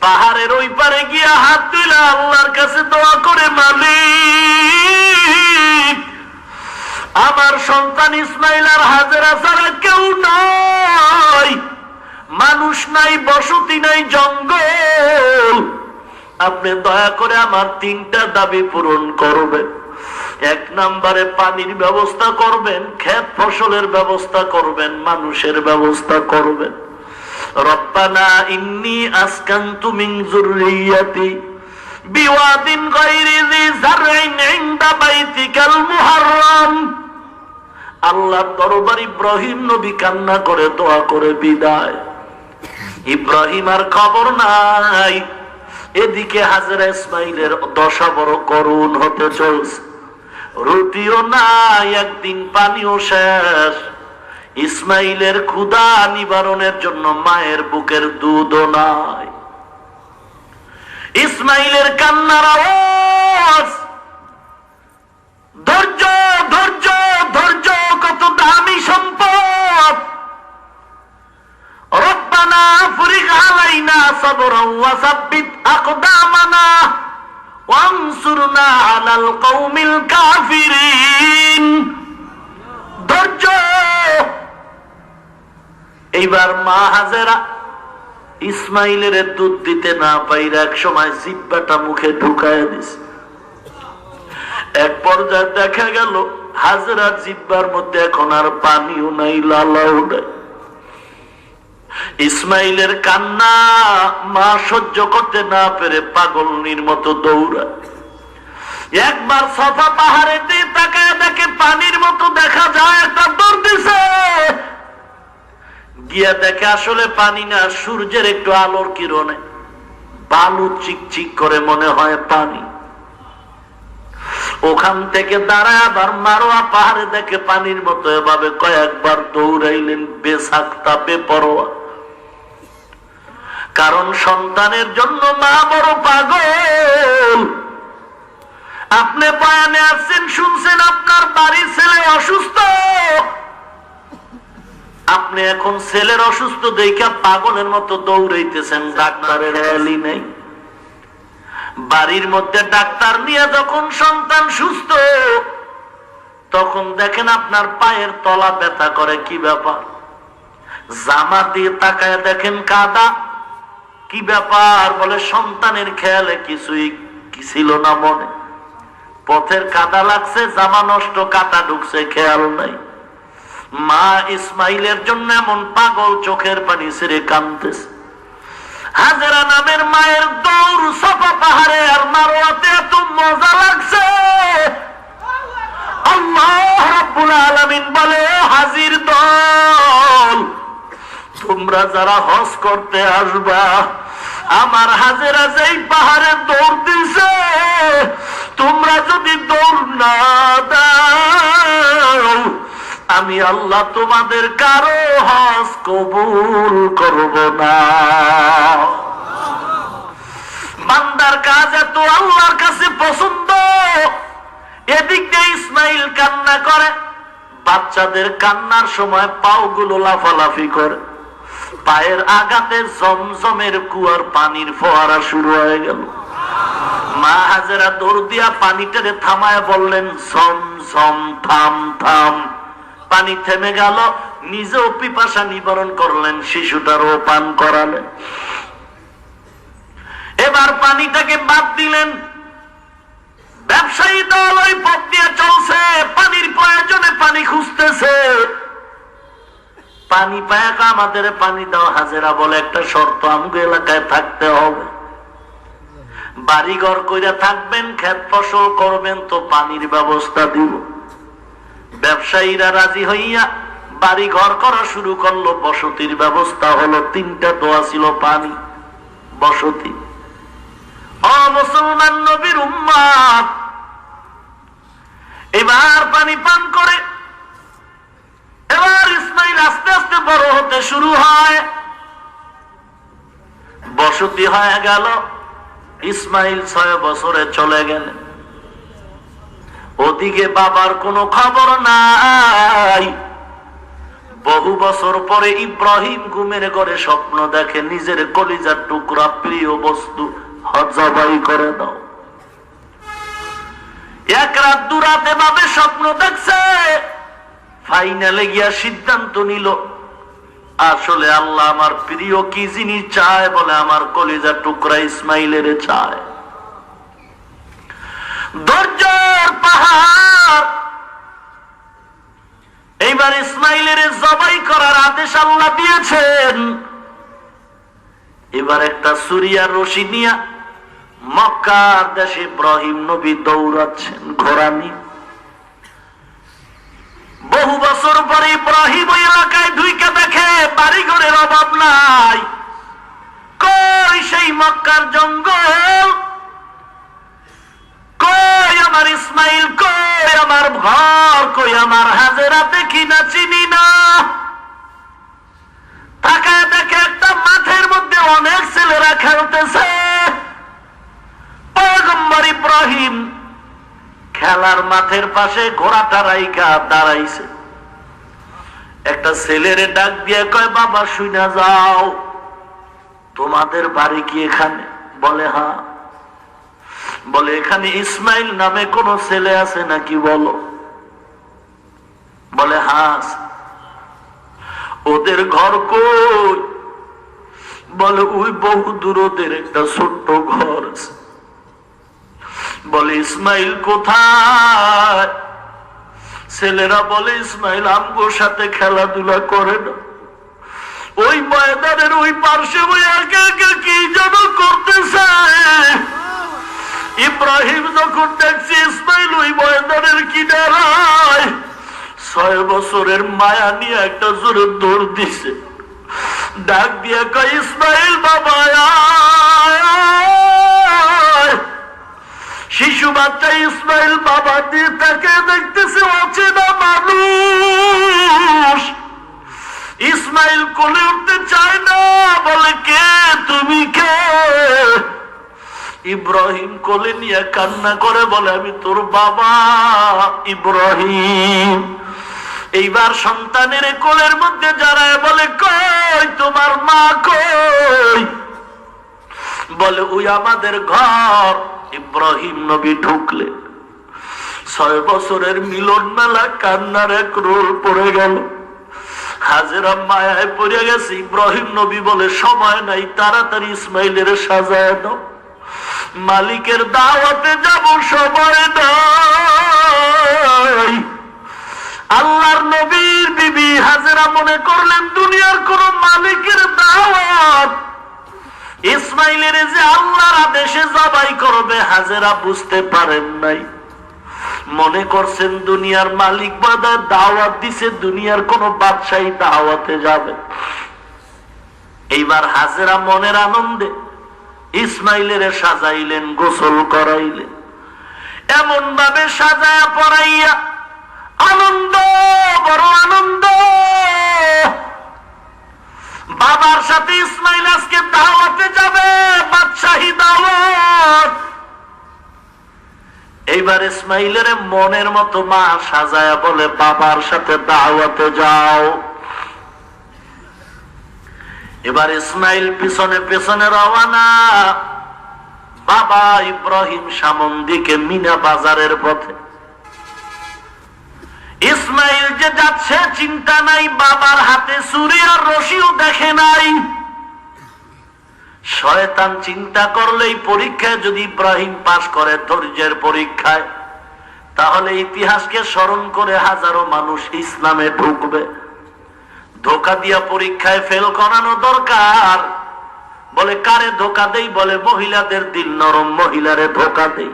পাহাড়ের ওই পারে গিয়া হাত তুলে আল্লাহর কাছে দোয়া করে, মালিক, আমার সন্তান ইসমাইল আর হাজেরা ছাড়া কেউ নাই, মানুষ নাই, বসতি নাই, জঙ্গল, আপনি দয়া করে আমার 3টা দাবি পূরণ করবেন। এক নম্বরে পানির ব্যবস্থা করবেন, ক্ষেত ফসলের ব্যবস্থা করবেন, মানুষের ব্যবস্থা করবেন। রব্বানা ইন্নী আসকানতু মিন যুররিয়াতি বিওয়াদিন গায়রি যি যারইন ইনদা বাইতিকাল মুহাররাম। আল্লাহর দরবার ইব্রাহিম নবী কান্না করে দোয়া করে বিদায়। ইব্রাহিম আর খবর নাই, এদিকে হাজরা ইসমাইলের দশা বড় করুণ হতে চলছে। রুটিও নাই, একদিন পানিও শেষ। ইসমাইলের ক্ষুধা নিবারণের জন্য মায়ের বুকের দুধও নাই। ইসমাইলের কান্নার আওয়াজ, ধৈর্য ধৈর্য ধৈর্য, কত দামি সম্পদ। রব্বানা আফরিগ আলাইনা সাবরান ওয়া সাব্বিত আকদামানা ওয়ানসুরনা আলাল কওমিল কাফিরিন। ধৈর্য। এইবার মা হাজেরা ইসমাইলের দুধ দিতে না পাইরা এক সময় জিহ্বাটা মুখে ঢুকায় দিছে। এক পর্যায়ে দেখা গেল হাজেরা জিহ্বার মধ্যে এখন আর পানিও নাই, লালাও নাই। ইসমাইলের কান্না মা সহ্য করতে না পেরে পাগলনির মতো দৌড়ায়। একবার সাফা পাহাড়ে দিয়ে তাকায় দেখে পানির মতো দেখা যায়, একটা দৌড় দিছে। গিয়া দেখে আসলে পানি না, সূর্যের একটু আলোর কিরণে বালু চিকচিক করে মনে হয় পানি। ওখান থেকে দাঁড়ায় আবার মারোয়া পাহাড়ে দেখে পানির মতো, এভাবে কয়েকবার দৌড়াইলেন বেসাক্তা বেপরোয়া। কারণ সন্তানের জন্য মা বড় পাগল। আপনি বয়ানে আসছেন, শুনছেন আপনার বাড়ির ছেলে অসুস্থ, আপনি এখন ছেলের অসুস্থ দেখা পাগলের মতো দৌড়াইতেছেন, ডাক্তারের হেয়ালি নেই। বাড়ির মধ্যে ডাক্তার নিয়ে যখন সন্তান সুস্থ, তখন দেখেন আপনার পায়ের তলা ব্যথা করে। কি ব্যাপার? জামা দিয়ে তাকায় দেখেন কাদা। কি ব্যাপার? বলে সন্তানের খেয়ালে কিছুই ছিল না মনে, পথের কাদা লাগছে, জামা নষ্ট, কাটা ঢুকছে, খেয়াল নাই। মা ইসমাইলের জন্য এমন পাগল, চোখের পানি ছেড়ে কাঁদতেছে। হাজেরা নামের মায়ের দৌড় সাফা পাহাড়ে আর মারোয়াতে এত মজা লাগছে। আল্লাহ রাব্বুল আলামিন বলে, হাজির দল, তোমরা যারা হজ করতে আসবা, আমার হাজেরা যেই পাহাড়ে দৌড় দিছে, তোমরা যদি দৌড় না দাও, আমি আল্লাহ তোমাদের কারো হজ কবুল করব না। বান্দার কাজ এত আল্লাহর কাছে পছন্দ। এদিক দিয়ে ইসমাইল কান্না করে, বাচ্চাদের কান্নার সময় পাওগুলো লাফালাফি করে, পায়ের আঘাতে জমজমের কুয়ার পানির ফোয়ারা শুরু হয়ে গেল। মা হাজেরা দৌড় দিয়া পানিটারে থামায় বললেন, ঝম ঝম, থাম থাম। পানি থেমে গেল। নিজেও পিপাসা নিবারণ করলেন, শিশুটারও পান করালেন। এবার পানিটাকে বাদ দিলেন। ব্যবসায়ী দল ওই পথ দিয়ে চলছে, পানির প্রয়োজনে পানি খুঁজতেছে। পানি পায়, আমাদের পানি দাও। হাজেরা বলে, একটা শর্ত, আমগো এলাকায় থাকতে হবে, বাড়িঘর কইরা থাকবেন, ক্ষেত ফসল করবেন, তো পানির ব্যবস্থা দিব। ব্যবসায়ীরা রাজি হইয়া বাড়ি ঘর করা শুরু করলো, বসতির ব্যবস্থা হলো। 3টা দোয়া ছিল, পানি, বসতি। ও মুসলমান নবীর উম্মত, এবার পানি পান করে এবার ইসমাইল আস্তে আস্তে বড় হতে শুরু হয়, বসতি হয়ে গেল। ইসমাইল 6 বছরে চলে গেলেন। ওদিকে বাবার কোনো খবর নাই। বহু বছর পরে ইব্রাহিম ঘুমের ঘরে স্বপ্ন দেখে, নিজের কলিজার টুকরা প্রিয় বস্তু জবাই করে দাও। এক রাত দুরাতে ভাবে স্বপ্ন দেখছে, ফাইনালে গিয়া সিদ্ধান্ত নিল, আসলে আল্লাহ আমার প্রিয় কি জিনিস চায়, বলে আমার কলিজার টুকরা ইসমাইলের চায়। ধৈর্যের পাহাড় জবাই করার আদেশ আল্লাহ দিয়েছেন। এবার একটা সুরিয়ার রশি নিয়া মক্কার দেশে ইব্রাহিম নবী দৌড়াচ্ছেন ঘোড়া নিয়ে। বহু বছর পরে ইব্রাহিম ওই এলাকায় ঢুকে দেখে বাড়ি ঘরের অভাব নাই। কই সেই মক্কার জঙ্গল, কই আমার ইসমাইল, কই আমার ঘর, কই আমার হাজেরা, দেখি না চিনি না। তাকায় দেখে একটা মাঠের মধ্যে অনেক ছেলেরা খেলতেছে। পয়গম্বর ইব্রাহিম খেলার মাঠের পাশে ঘোড়াটা রাইখা দাঁড়াইছে। একটা ছেলেরে ডাক দিয়ে কয়, বাবা শুইনা যাও, তোমাদের বাড়ি কি এখানে? বলে হ্যাঁ। বলে এখানে ইসমাইল নামে কোন ছেলে আছে নাকি বলো? বলে হ্যাঁ। ওদের ঘর কই? বলে ওই বহু দূর ওদের একটা ছোট্ট ঘর আছে। বলে ইসমাইল কোথায়? ছেলেরা বলে ইসমাইল আমগোর সাথে খেলাধুলা করে না, ওই ময়দানের ওই পার্শ্বে ওই একা একা কি যেন করতেছে। ইব্রাহিম যখন দেখছে ইসমাইল ওই ময়দানের কিনারায়, 6 বছরের মায়া নিয়ে একটা জোরে দৌড় দিছে। ডাক দিয়ে কয়, ইসমাইল বাবা আয়। শিশু বাচ্চা ইসমাইল বাবা দিয়ে তাকে দেখতেছে অচেনা মানুষ। ইসমাইল কোলে উঠতে চায় না, বলে কে তুমি কে? ইব্রাহিম কোলে নিয়ে কান্না করে বলে আমি তোর বাবা ইব্রাহিম। এইবার সন্তানের কোলের মধ্যে জড়ায় বলে কই তোমার মা কই? বলে ওই আমাদের ঘর। ইব্রাহিম নবী ঢুকলেন। 6 বছরের মিলন মেলা কান্নার এক রোল পড়ে গেল। হাজেরা মায়ায় পড়ে গেছে। ইব্রাহিম নবী বলে সময় নাই, তাড়াতাড়ি ইসমাইলের সাজায় দাও, মালিকের দাওয়াতে যাব, সময় নাই। আল্লাহর নবীর বিবি হাজেরা মনে করলেন দুনিয়ার কোন মালিকের দাওয়াত, ইসমাইলের যে আল্লাহর আদেশে জবাই করবে। হাজেরা বুঝতে পারেন নাই, মনে করছেন দুনিয়ার মালিক বাদা দাওয়াত দিছে, দুনিয়ার কোন বাদশাহী দাওয়াতে যাবে। এইবার হাজেরা মনের আনন্দে ইসমাইলের সাজাইলেন, গোসল করাইলেন, এমন ভাবে সাজায়া পড়াইয়া আনন্দ, বড় আনন্দ। বাবার সাথে ইসমাইল আজকে দাওয়াতে যাবে, বাদশাহী দাওয়াত। এইবার ইসমাইলের মনের মতো মা সাজায়া বলে বাবার সাথে দাওয়াতে যাও। এবার ইসমাইল পিছনে পিছনে রওয়ানা। বাবা ইব্রাহিম সামন দিকে মিনা বাজারের পথে। ইসমাইল যে যাচ্ছে চিন্তা নাই, বাবার হাতে ছুরি আর রশিও দেখে নাই। শয়তান চিন্তা করলেই পরীক্ষায় যদি ইব্রাহিম পাস করে, ধৈর্যের পরীক্ষায়, তাহলে ইতিহাসকে স্মরণ করে হাজারো মানুষ ইসলামে ঢুকবে। ধোকা দিয়া পরীক্ষায় ফেল করানো দরকার। বলে কারে ধোকা দেই? বলে মহিলাদের দিল নরম, মহিলারে ধোকা দেই।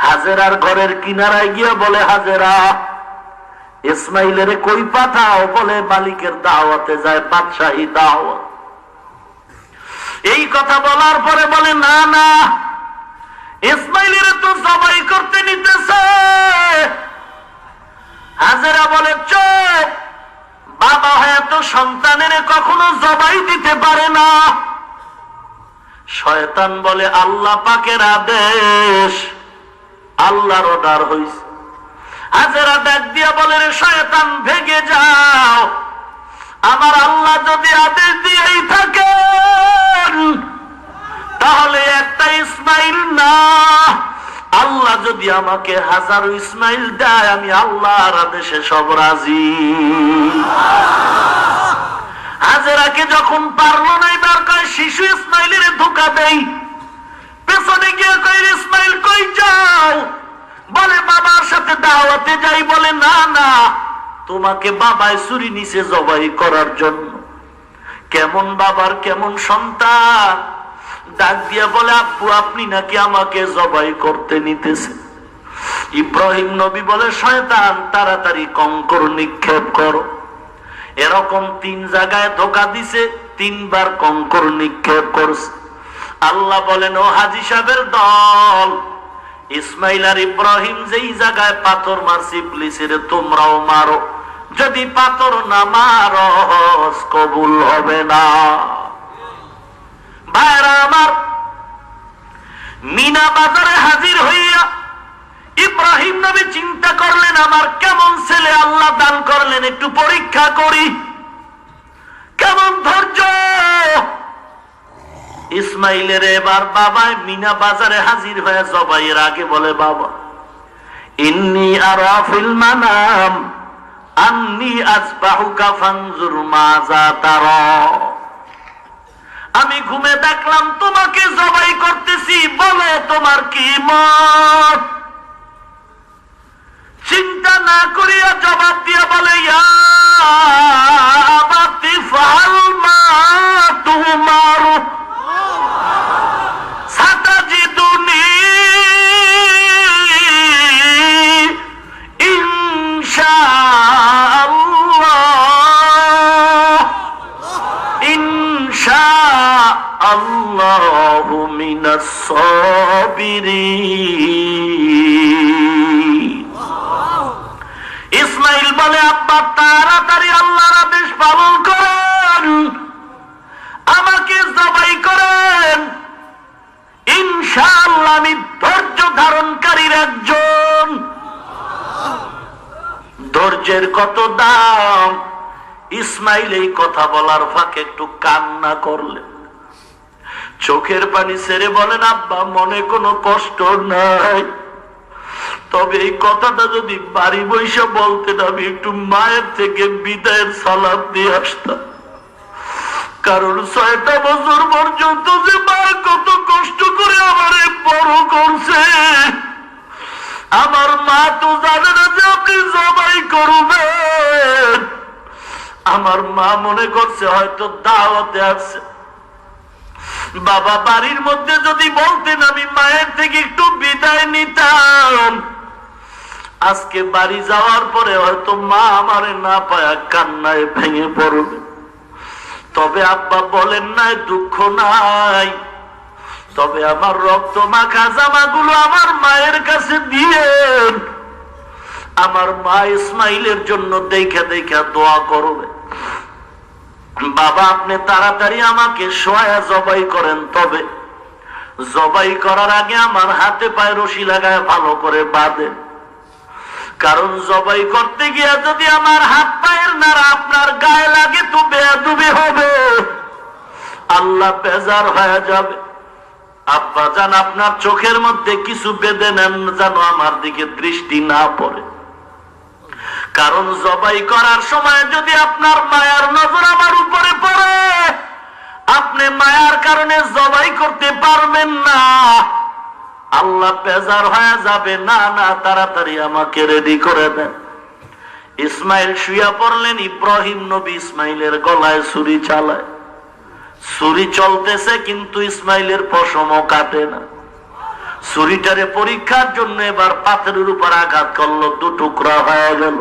হাজেরার ঘরের কিনারায় গিয়া বলে হাজেরা ইসমাইলের কই পাঠাও? বলে মালিকের দাওয়াতে যায়, বাদশাহী দাওয়াত। এই কথা বলার পরে বলে না না, ইসমাইলের তো জবাই করতে নিতেছে। হাজেরা বলে চুপ, বাবা হয়তো সন্তানের কখনো জবাই দিতে পারে না। শয়তান বলে আল্লাহ পাকের আদেশ, আল্লাহর অর্ডার হইছে। হাজেরা ডাক দিয়া বলে রে শয়তান ভেগে যাও, আমার আল্লাহ যদি আদেশ দিয়েই থাকেন তাহলে একটা ইসমাইল না, আল্লাহ যদি আমাকে 1000 ইসমাইল দেয় আমি আল্লাহর আদেশে সব রাজি। হাজেরাকে যখন পারলো না, এবার কয় শিশু ইসমাইলের ধোকা দেই। পেছনে গিয়ে কয় ইসমাইল কই যাও? বলে বাবার সাথে দাওয়াতে যাই। বলে না না, তোমাকে বাবায় ছুরি নিচে জবাই করার জন্য। কেমন বাবার কেমন সন্তান, ডাক দিয়া বলে, আব্বু আপনি নাকি আমাকে জবাই করতে নিতেছে। ইব্রাহিম নবী বলে, শয়তান তাড়াতাড়ি কঙ্কর নিক্ষেপ করো। এরকম 3 জায়গায় ধোঁকা দিছে, 3 বার কঙ্কর নিক্ষেপ করছে। আল্লাহ বলেন, ও হাজী সাহেবের দল, ইসমাইল আর ইব্রাহিম যেই জায়গায় পাথর মারছি প্লিজ তোমরাও মারো। যদি পাথর না মারো কবুল হবে না। ভাইরা আমার, মিনা বাজারে হাজির হইয়া ইব্রাহিম নবী চিন্তা করলেন, আমার কেমন ছেলে আল্লাহ দান করলেন, একটু পরীক্ষা করি কেমন ধৈর্য। ইসমাইলের এবার বাবা মিনা বাজারে হাজির হয়ে জবাইয়ের আগে বলে, বাবা ইন্নী আরা ফিল মানাম আন্নী আসবাহুকা ফানজুর মাযা তারা। আমি ঘুমে দেখলাম তোমাকে জবাই করতেছি, বলো তোমার কি মত। চিন্তা না করিয়া জবাব দিয়ে বলে, ইয়া আবাতি ফাল মা তুমারু সাতাজিদুনি ইনশাআল্লাহু মিনাস সাবিরিন। ইসমাইল বলে, আব্বা তাড়াতাড়ি আল্লাহর আদেশ পালন করেন, আমাকে জবাই করেন, ইনশাআল্লাহ আমি ধৈর্য ধারণকারীর একজন। ধৈর্যের কত দাম। ইসমাইল এই কথা বলার ফাঁকে একটু কান্না করলেন, চোখের পানি ছেড়ে বলেন, আব্বা মনে কোনো কষ্ট নাই, তবে এই কথাটা যদি বাড়ি বসে বলতেন আমি একটু মায়ের থেকে বিদায়ের সালাম দিয়ে আসতাম। কারণ 6টা বছর পর্যন্ত যে মা কত কষ্ট করে আমারে বড় করছে, আমার মা তো জানে না যে আপনি জবাই করবেন। আমার মা মনে করছে হয়তো দাওয়াতে আসছে। বাবা বাড়ির মধ্যে যদি বলতেন আমি মায়ের থেকে একটু বিদায় নিতাম, আজকে বাড়ি যাওয়ার পরে হয়তো মা আমারে না পায়া কান্নায় ভেঙে পড়বে। তবে আব্বা বলেন নাই, দুঃখ নাই, তবে আমার রক্ত মাখা জামাগুলো আমার মায়ের কাছে দিয়েন, আমার মা ইসমাইলের জন্য দেখা দেখা দোয়া করবে। বাবা আপনি তাড়াতাড়ি আমাকে শোয়া জবাই করেন, তবে জবাই করার আগে আমার হাতে পায়ে রশি লাগায় ভালো করে বাঁধেন, কারণ জবাই করতে গিয়ে যদি আমার হাত পায়ের নাড়া আপনার গায়ে লাগে তো বেয়াদবি হবে, আল্লাহ বেজার হয়ে যাবে। আব্বা জান আপনার চোখের মধ্যে কিছু বেঁধে নেন যেন আমার দিকে দৃষ্টি না পড়ে, কারণ জবাই করার সময় যদি আপনার মায়ার নজর আমার উপরে পড়ে আপনি মায়ার কারণে জবাই করতে পারবেন না, আল্লাহ বেজার হয়ে যাবে। না না তাড়াতাড়ি আমাকে রেডি করে দেন। ইসমাইল শুয়া পড়লেন, ইব্রাহিম নবী ইসমাইলের গলায় ছুরি চালায়। ছুরি চলতেছে কিন্তু ইসমাইলের পশমও কাটে না। ছুরিটারে পরীক্ষার জন্য এবার পাথরের উপর আঘাত করলো, 2 টুকরা হয়ে গেল।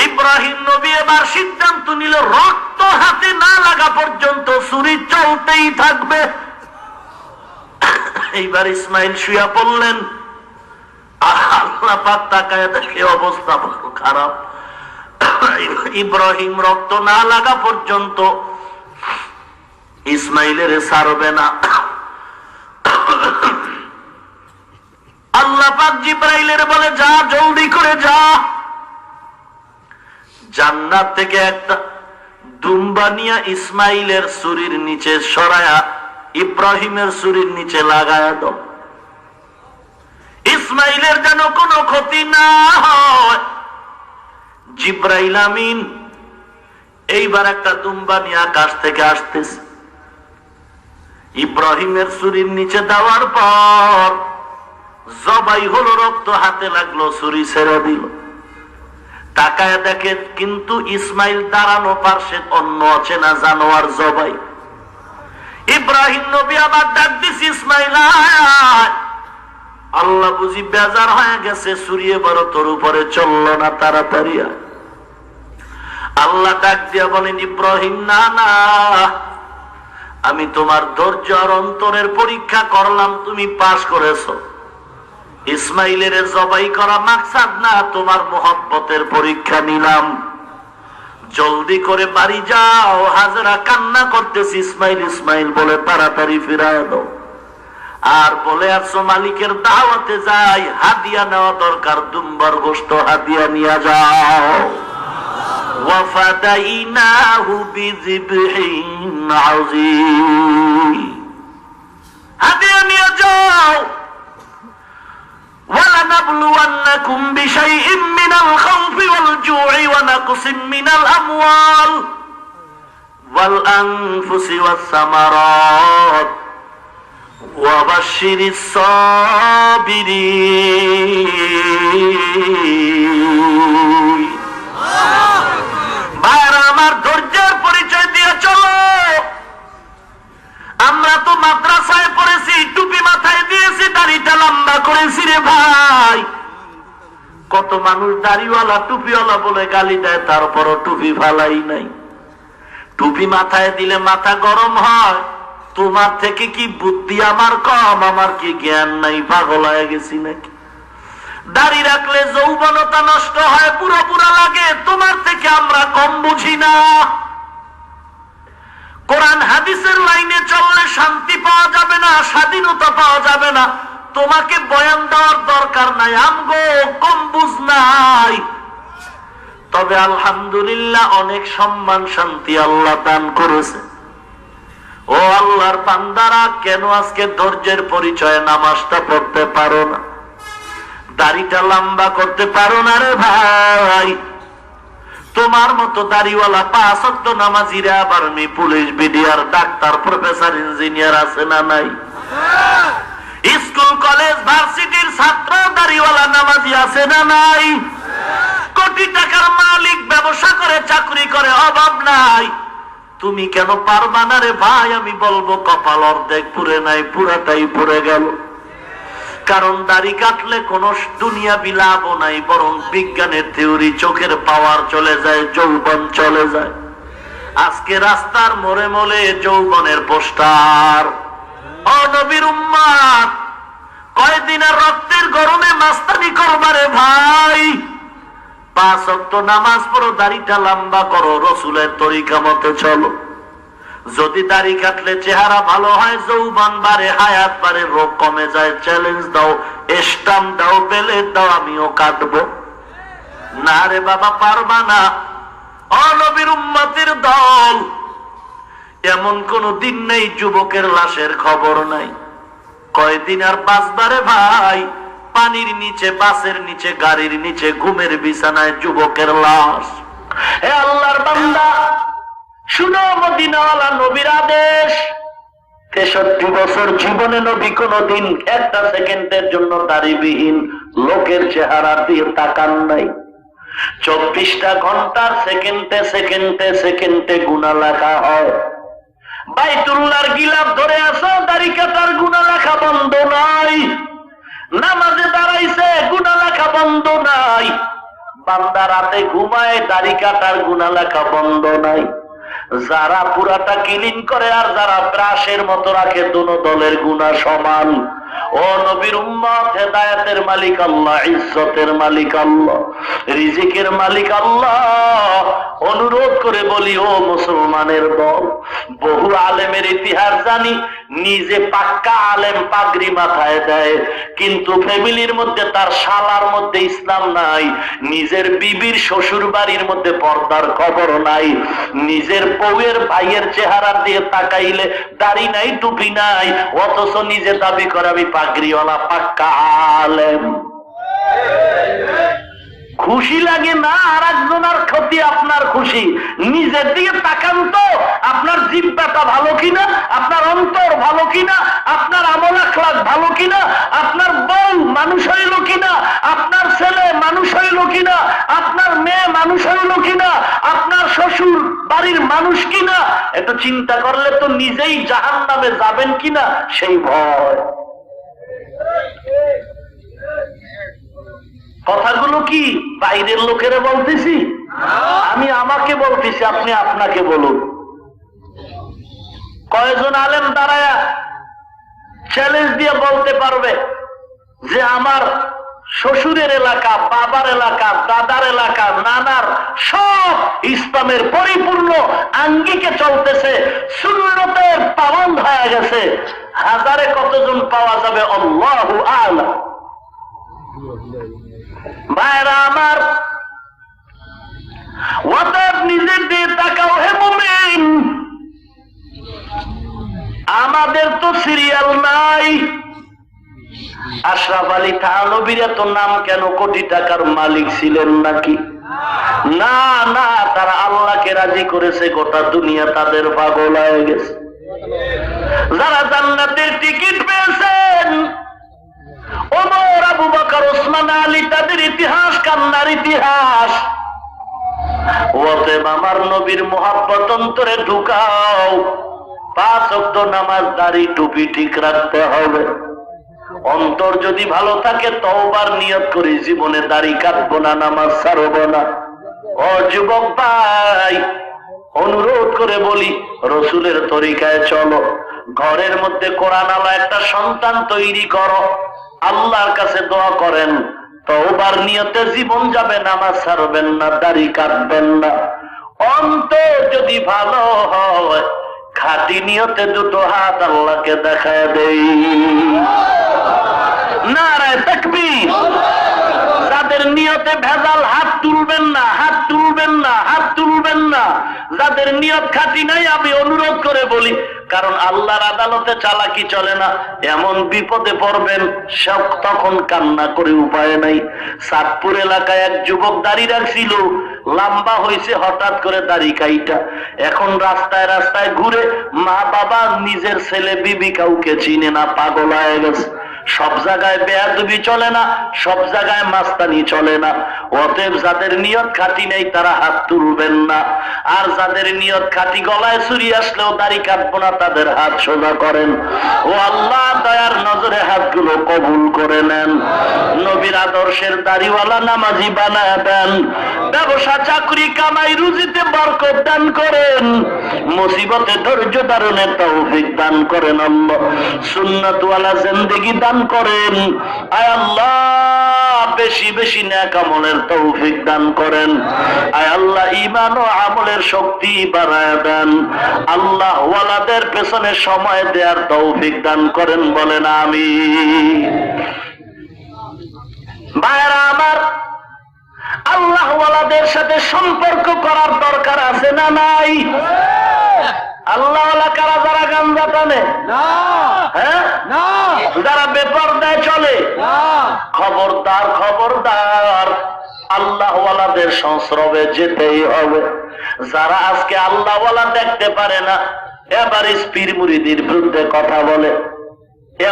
ইব্রাহিম নবী এবার সিদ্ধান্ত নিল রক্ত হাতে না লাগা পর্যন্ত ছুরি চলতেই থাকবে। এইবার ইসমাইল শুয়া পড়লেন, আল্লাহ পাক তাকায় দেখে অবস্থা বড় খারাপ। ইব্রাহিম রক্ত না লাগা পর্যন্ত ইসমাইলের ছাড়বে না। আল্লাহ পাক জিবরাইলের বলে, যা জলদি করে যা, জান্নাত থেকে একটা দুম্বা নিয়ে ইসমাইলের ছুরির নিচে সরায়া ইব্রাহিমের ছুরির নিচে লাগায়া দাও, ইসমাইলের যেন কোনো ক্ষতি না হয়। জিবরাইল আমিন এইবার একটা দুম্বা নিয়ে আকাশ থেকে আসতেছে, ইব্রাহিমের ছুরির নিচে দেওয়ার পর জবাই হলো, রক্ত হাতে লাগলো, ছুরি ছেড়ে দিল। তাকায় দেখে কিন্তু ইসমাইল দাঁড়ানো পার্শ্বে অন্য আছে না জানোয়ার জবাই। ইব্রাহিম নবী আবার ডাক দিস, ইসমাইল আয়। আল্লাহ বুঝি বেজার হয়ে গেছে, সুরিয়ে বড় তোর উপরে চললো না, তাড়াতাড়ি আয়। আল্লাহ ডাক দিয়া বলেন, ইব্রাহিম না না, আমি তোমার ধৈর্য আর অন্তরের পরীক্ষা করলাম, তুমি পাশ করেছো। ইসমাইলের জবাই করা মাকসাদ না, তোমার মোহব্বতের পরীক্ষা নিলাম। জলদি করে বাড়ি যাও। হাজেরা কান্না করতেছে, ইসমাইল ইসমাইল বলে তাড়াতাড়ি ফিরায় দাও। আর বলে আসো মালিকের দাওয়াতে যাই, হাদিয়া নেওয়া দরকার, দুম্বার গোশত হাদিয়া নিয়ে যাও। ওয়াফাদাইনাহু বিযিবহিন আযীম, হাদিয়া নিয়ে যাও। وَلَنَبْلُوَنَّكُمْ بِشَيْءٍ مِّنَ الْخَوْفِ وَالْجُوعِ وَنَقْصٍ مِّنَ الْأَمْوَالِ وَالْأَنفُسِ وَالثَّمَرَاتِ وَبَشِّرِ الصَّابِرِينَ। ভাইরা আমার, ধৈর্যের পরিচয় দিয়ে চলো। আমরা তো মাদ্রাসায় পড়েছি, টুপি মাথায় দিয়েছি, দাড়িটা লম্বা করেছি রে ভাই। কত মানুষ দাড়িওয়ালা টুপিওয়ালা বলে গালি দেয়, তারপরও টুপি ফালাই নাই। টুপি মাথায় দিলে মাথা গরম হয়। তোমার থেকে কি বুদ্ধি আমার কম? আমার কি জ্ঞান নাই? পাগল হয়ে গেছি নাকি? দাড়ি রাখলে যৌবনতা নষ্ট হয়, পুরো পুরা লাগে। তোমার থেকে আমরা কম বুঝি না। কোরআন হাদিসের লাইনে চললে শান্তি পাওয়া যাবে না, স্বাধীনতা পাওয়া যাবে না। তোমাকে বয়ান দেওয়ার দরকার নাই, আমগো কম বুঝ নাই। তবে আলহামদুলিল্লাহ অনেক সম্মান শান্তি আল্লাহ দান করেছে। ও আল্লাহর বান্দারা, কেন আজকে ধৈর্যের পরিচয়ে নামাজটা পড়তে পারো না? দাড়িটা লম্বা করতে পারো না রে ভাই? তোমার মতো দাড়িওয়ালা 5 ওয়াক্ত নামাজিরা আবার police, BDR, doctor, professor, engineer আছে না নাই? স্কুল কলেজ ভার্সিটির ছাত্র দাড়িওয়ালা নামাজি আছে না নাই? কোটি টাকার মালিক, ব্যবসা করে, চাকরি করে, অভাব নাই। তুমি কেন পারবা না রে ভাই? আমি বলবো কপাল অর্ধেক পুরে নাই, পুরাটাই পুরে গেল। কারণ দাড়ি কাটলে কোন দুনিয়া বিলাপ নাই, বরং বিজ্ঞানের থিওরি, চোখের পাওয়ার চলে যায়, যৌবন চলে যায়। আজকে রাস্তার মোড়ে মোড়ে যৌবনের পোস্টার। ও নবীর উম্মত, কয়দিনের রক্তের গরমে মাস্তানি করবারে ভাই? 5 ওয়াক্ত নামাজ পড়ো, দাড়িটা লম্বা করো, রসুলের তরিকা মতো চলো। যদি দাড়ি কাটলে চেহারা ভালো হয়, যৌবন বাড়ে, হায়াত বাড়ে, রোগ কমে যায়, চ্যালেঞ্জ দাও, স্টাম্প দাও, বেলেট দাও, আমিও কাটবো। না রে বাবা, পারবা না। ও নবীর উম্মতের দল, এমন কোন দিন নেই যুবকের লাশের খবর নাই। কয়দিন আর বাঁচবারে ভাই? পানির নিচে, বাসের নিচে, গাড়ির নিচে, ঘুমের বিছানায় যুবকের লাশ। হে আল্লাহর বান্দা, শুনো মদিনাওয়ালা নবীর আদেশ। 63 বছর জীবনে নবী কোনদিন একটা সেকেন্ডের জন্য দাড়িবিহীন লোকের চেহারা দিয়ে তাকান নাই। 24টা ঘন্টার সেকেন্ডে সেকেন্ডে সেকেন্ডে গুনাহ লেখা হয়। বাইতুল্লাহর গিলাফ ধরে আসো, দাড়ি কাটার গুনাহ লেখা বন্ধ নাই। নামাজে দাঁড়াইছে, গুনাহ লেখা বন্ধ নাই। বান্দা রাতে ঘুমায়, দাড়ি কাটার গুনাহ লেখা বন্ধ নাই। যারা পুরাটা ক্লিন করে আর যারা ব্রাশের মতো রাখে, দুনো দলের গুনাহ সমান। ও নবীর উম্মত, হেদায়েতের মালিক আল্লাহ, ইজ্জতের মালিক আল্লাহ, রিজিকের মালিক আল্লাহ। অনুরোধ করে বলি, ও মুসলমানের দল, বহু আলেমের ইতিহাস জানি, নিজে পাক্কা আলেম, পাগড়ি মাথায় দেয়, কিন্তু ফ্যামিলির মধ্যে তার শালার মধ্যে ইসলাম নাই। নিজের বিবির শ্বশুর বাড়ির মধ্যে পর্দার খবর নাই। নিজের বউয়ের ভাইয়ের চেহারা দিয়ে তাকাইলে দাড়ি নাই, টুপি নাই, অথচ নিজে দাবি করে আমি পাগড়িওয়ালা, পাক্কা আলেম। খুশি লাগে না? আর একজনের ক্ষতি আপনার খুশি। নিজের দিকে তাকান তো, আপনার জিহ্বাটা ভালো কিনা, আপনার অন্তর ভালো কিনা, আপনার আমল আখলাক ভালো কিনা, আপনার বউ মানুষ হইল কিনা, আপনার ছেলে মানুষ হইল কিনা, আপনার মেয়ে মানুষ হইল কিনা, আপনার শ্বশুর বাড়ির মানুষ কিনা, একটু চিন্তা করলে তো নিজেই জাহান্নামে যাবেন কিনা সেই ভয়। কথাগুলো কি বাইরের লোকেরা বলতেছি? আমি আমাকে বলতেছি, আপনি আপনাকে বলুন। কয়জন আলেম দাঁড়ায়া চ্যালেঞ্জ দিয়ে বলতে পারবে যে আমার শ্বশুরের এলাকা, বাবার এলাকা, দাদার এলাকা, নানার সব ইসলামের পরিপূর্ণ আঙ্গিকে চলতেছে, সুন্নতের পাবন্দ হয়ে গেছে? হাজারে কতজন পাওয়া যাবে? আল্লাহু আ'লাম। ভাইরা আমার, অতএব নিজের দিয়ে তাকাও হে মুমিন। আমাদের তো সিরিয়াল নাই। আশরাফ আলী থানভীর এত নাম কেন? কোটি টাকার মালিক ছিলেন নাকি? না না, তারা আল্লাহকে রাজি করেছে, গোটা দুনিয়া তাদের পাগল হয়ে গেছে। যারা জান্নাতের টিকিট পেয়েছেন, ওমর, আবু বকর, ওসমান, আলী, তাদের ইতিহাস কান্নার ইতিহাস। অতএব আমার নবীর মোহাব্বত অন্তরে ঢুকাও। 5 ওয়াক্ত নামাজ, দাড়ি, টুপি ঠিক রাখতে হবে। অন্তর যদি ভালো থাকে, তওবার নিয়ত করি, জীবনে দাড়ি কাটবো না, নামাজ ছাড়বো না। ও যুবক ভাই, অনুরোধ করে বলি, রসুলের তরিকায় চলো। ঘরের মধ্যে কোরআন আলা একটা সন্তান তৈরি করো। আল্লাহর কাছে দোয়া করেন, তওবার নিয়তে জীবন যাবে, নামাজ ছাড়বেন না, দাড়ি কাটবেন না। অন্তর যদি ভালো হয়, খাঁটি নিয়তে দুটো হাত আল্লাহকে দেখায় দেই। নারায়ে তাকবীর। যাদের নিয়তে ভেজাল, হাত তুলবেন না, হাত তুলবেন না, হাত তুলবেন না। যাদের নিয়ত খাঁটি নাই, আমি অনুরোধ করে বলি, কারণ আল্লাহর আদালতে চালাকি চলে না। এমন বিপদে পড়বেন, সব তখন কান্না করে উপায় নাই। চাঁদপুর এলাকায় এক যুবক দাড়ি রাখছিল, লম্বা হয়েছে, হঠাৎ করে দাড়ি কাইটা এখন রাস্তায় রাস্তায় ঘুরে। মা বাবা, নিজের ছেলে বিবি কাউকে চিনে না, পাগল হয়ে গেছে। সব জায়গায় বেয়াদবি চলে না, সব জায়গায় মাস্তানি চলে না। অতএব যাদের নিয়ত খাঁটি নেই, তারা হাত তুলবেন না। আর যাদের নিয়ত খাঁটি, গলায় ছুরি আসলেও দাড়ি কাটবো না, তাদের হাত সোজা করেন। ও আল্লাহ, দয়ার নজরে হাতগুলো কবুল করে নেন। নবীর আদর্শের দাড়িওয়ালা নামাজি বানায় দেন। ব্যবসা, চাকরি, কামাই, রুজিতে বরকত দান করেন। মুসিবতে ধৈর্য ধারণের তৌফিক দান করেন আল্লাহ। সুন্নাতওয়ালা জিন্দেগি দান করেন। আয় আল্লাহ, বেশি বেশি নেক আমলের তৌফিক দান করেন। আয় আল্লাহ, ঈমান ও আমলের শক্তি বাড়ায় দেন। আল্লাহ ওয়ালাদের পেছনে সময় দেওয়ার তৌফিক দান করেন, বলেন আমিন। ভাইরা আমার, আল্লাহ ওয়ালাদের সাথে সম্পর্ক করার দরকার আছে না নাই? আল্লাহ ওয়ালা কারা? যারা গাঞ্জা টানে, হ্যাঁ, যারা বেপরদায় চলে, খবরদার, খবরদার, আল্লাহ ওয়ালাদের সংস্রবে যেতেই হবে। যারা আজকে আল্লাহ ওয়ালা দেখতে পারে না, এবার পীর মুরিদির বিরুদ্ধে কথা বলে,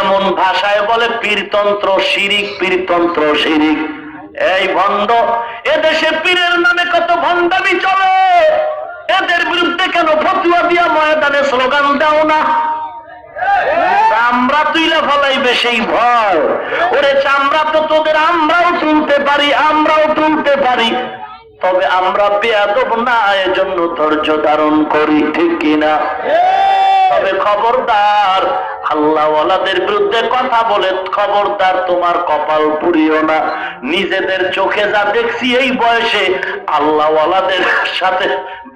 এমন ভাষায় বলে পীরতন্ত্র শিরিক, পীরতন্ত্র শিরিক। এই ভণ্ড, এদেশে পীরের নামে কত ভণ্ডামি চলে, এদের বিরুদ্ধে কেন ফতোয়া দিয়া ময়দানে স্লোগান দাও না? চামড়া তুইলে ফলাইবে সেই ভয়। ওরে চামড়া তো তোদের আমরাও তুলতে পারি, আমরাও তুলতে পারি, তবে আমরা বেয়াদব না, এজন্য ধৈর্য ধারণ করি, ঠিক কিনা? তবে খবরদার, আল্লাহ ওয়ালাদের বিরুদ্ধে কথা বলে খবরদার, তোমার কপাল পুড়িও না। নিজেদের চোখে যা দেখছি এই বয়সে, আল্লাহ ওয়ালাদের সাথে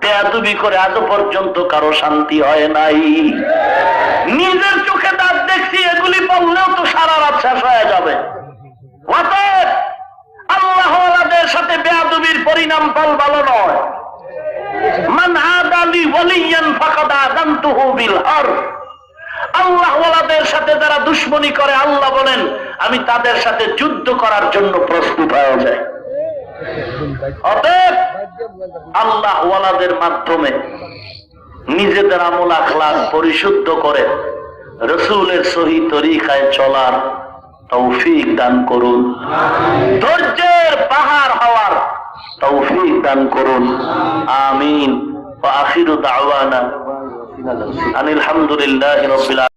বেয়াদবি করে আজ পর্যন্ত কারো শান্তি হয় নাই। নিজের চোখে দাঁত দেখছি, এগুলি বললেও তো সারা রাত শেষ হয়ে যাবে। অতএব আল্লাহ ওয়ালাদের সাথে বেয়াদবির পরিণাম ফল ভালো নয়। মান আদালি ওয়ালিয়ান ফাকাদ আযানতুহু বিল হারব। আল্লাহ ওয়ালাদের সাথে যারা দুশমনি করে, আল্লাহ বলেন আমি তাদের সাথে যুদ্ধ করার জন্য প্রস্তুত হয়ে যাই। অতএব আল্লাহ ওয়ালাদের মাধ্যমে নিজেদের আমল আখলাক পরিশুদ্ধ করে রাসূলের সহি তরিকায় চলার তৌফিক দান করুন। ধৈর্যের পাহাড় হওয়ার তৌফিক তৌফিক দান করুন, আমিন। ওয়া আখিরু দাওয়ানা আনিল হামদুলিল্লাহি রাব্বিল আলামিন।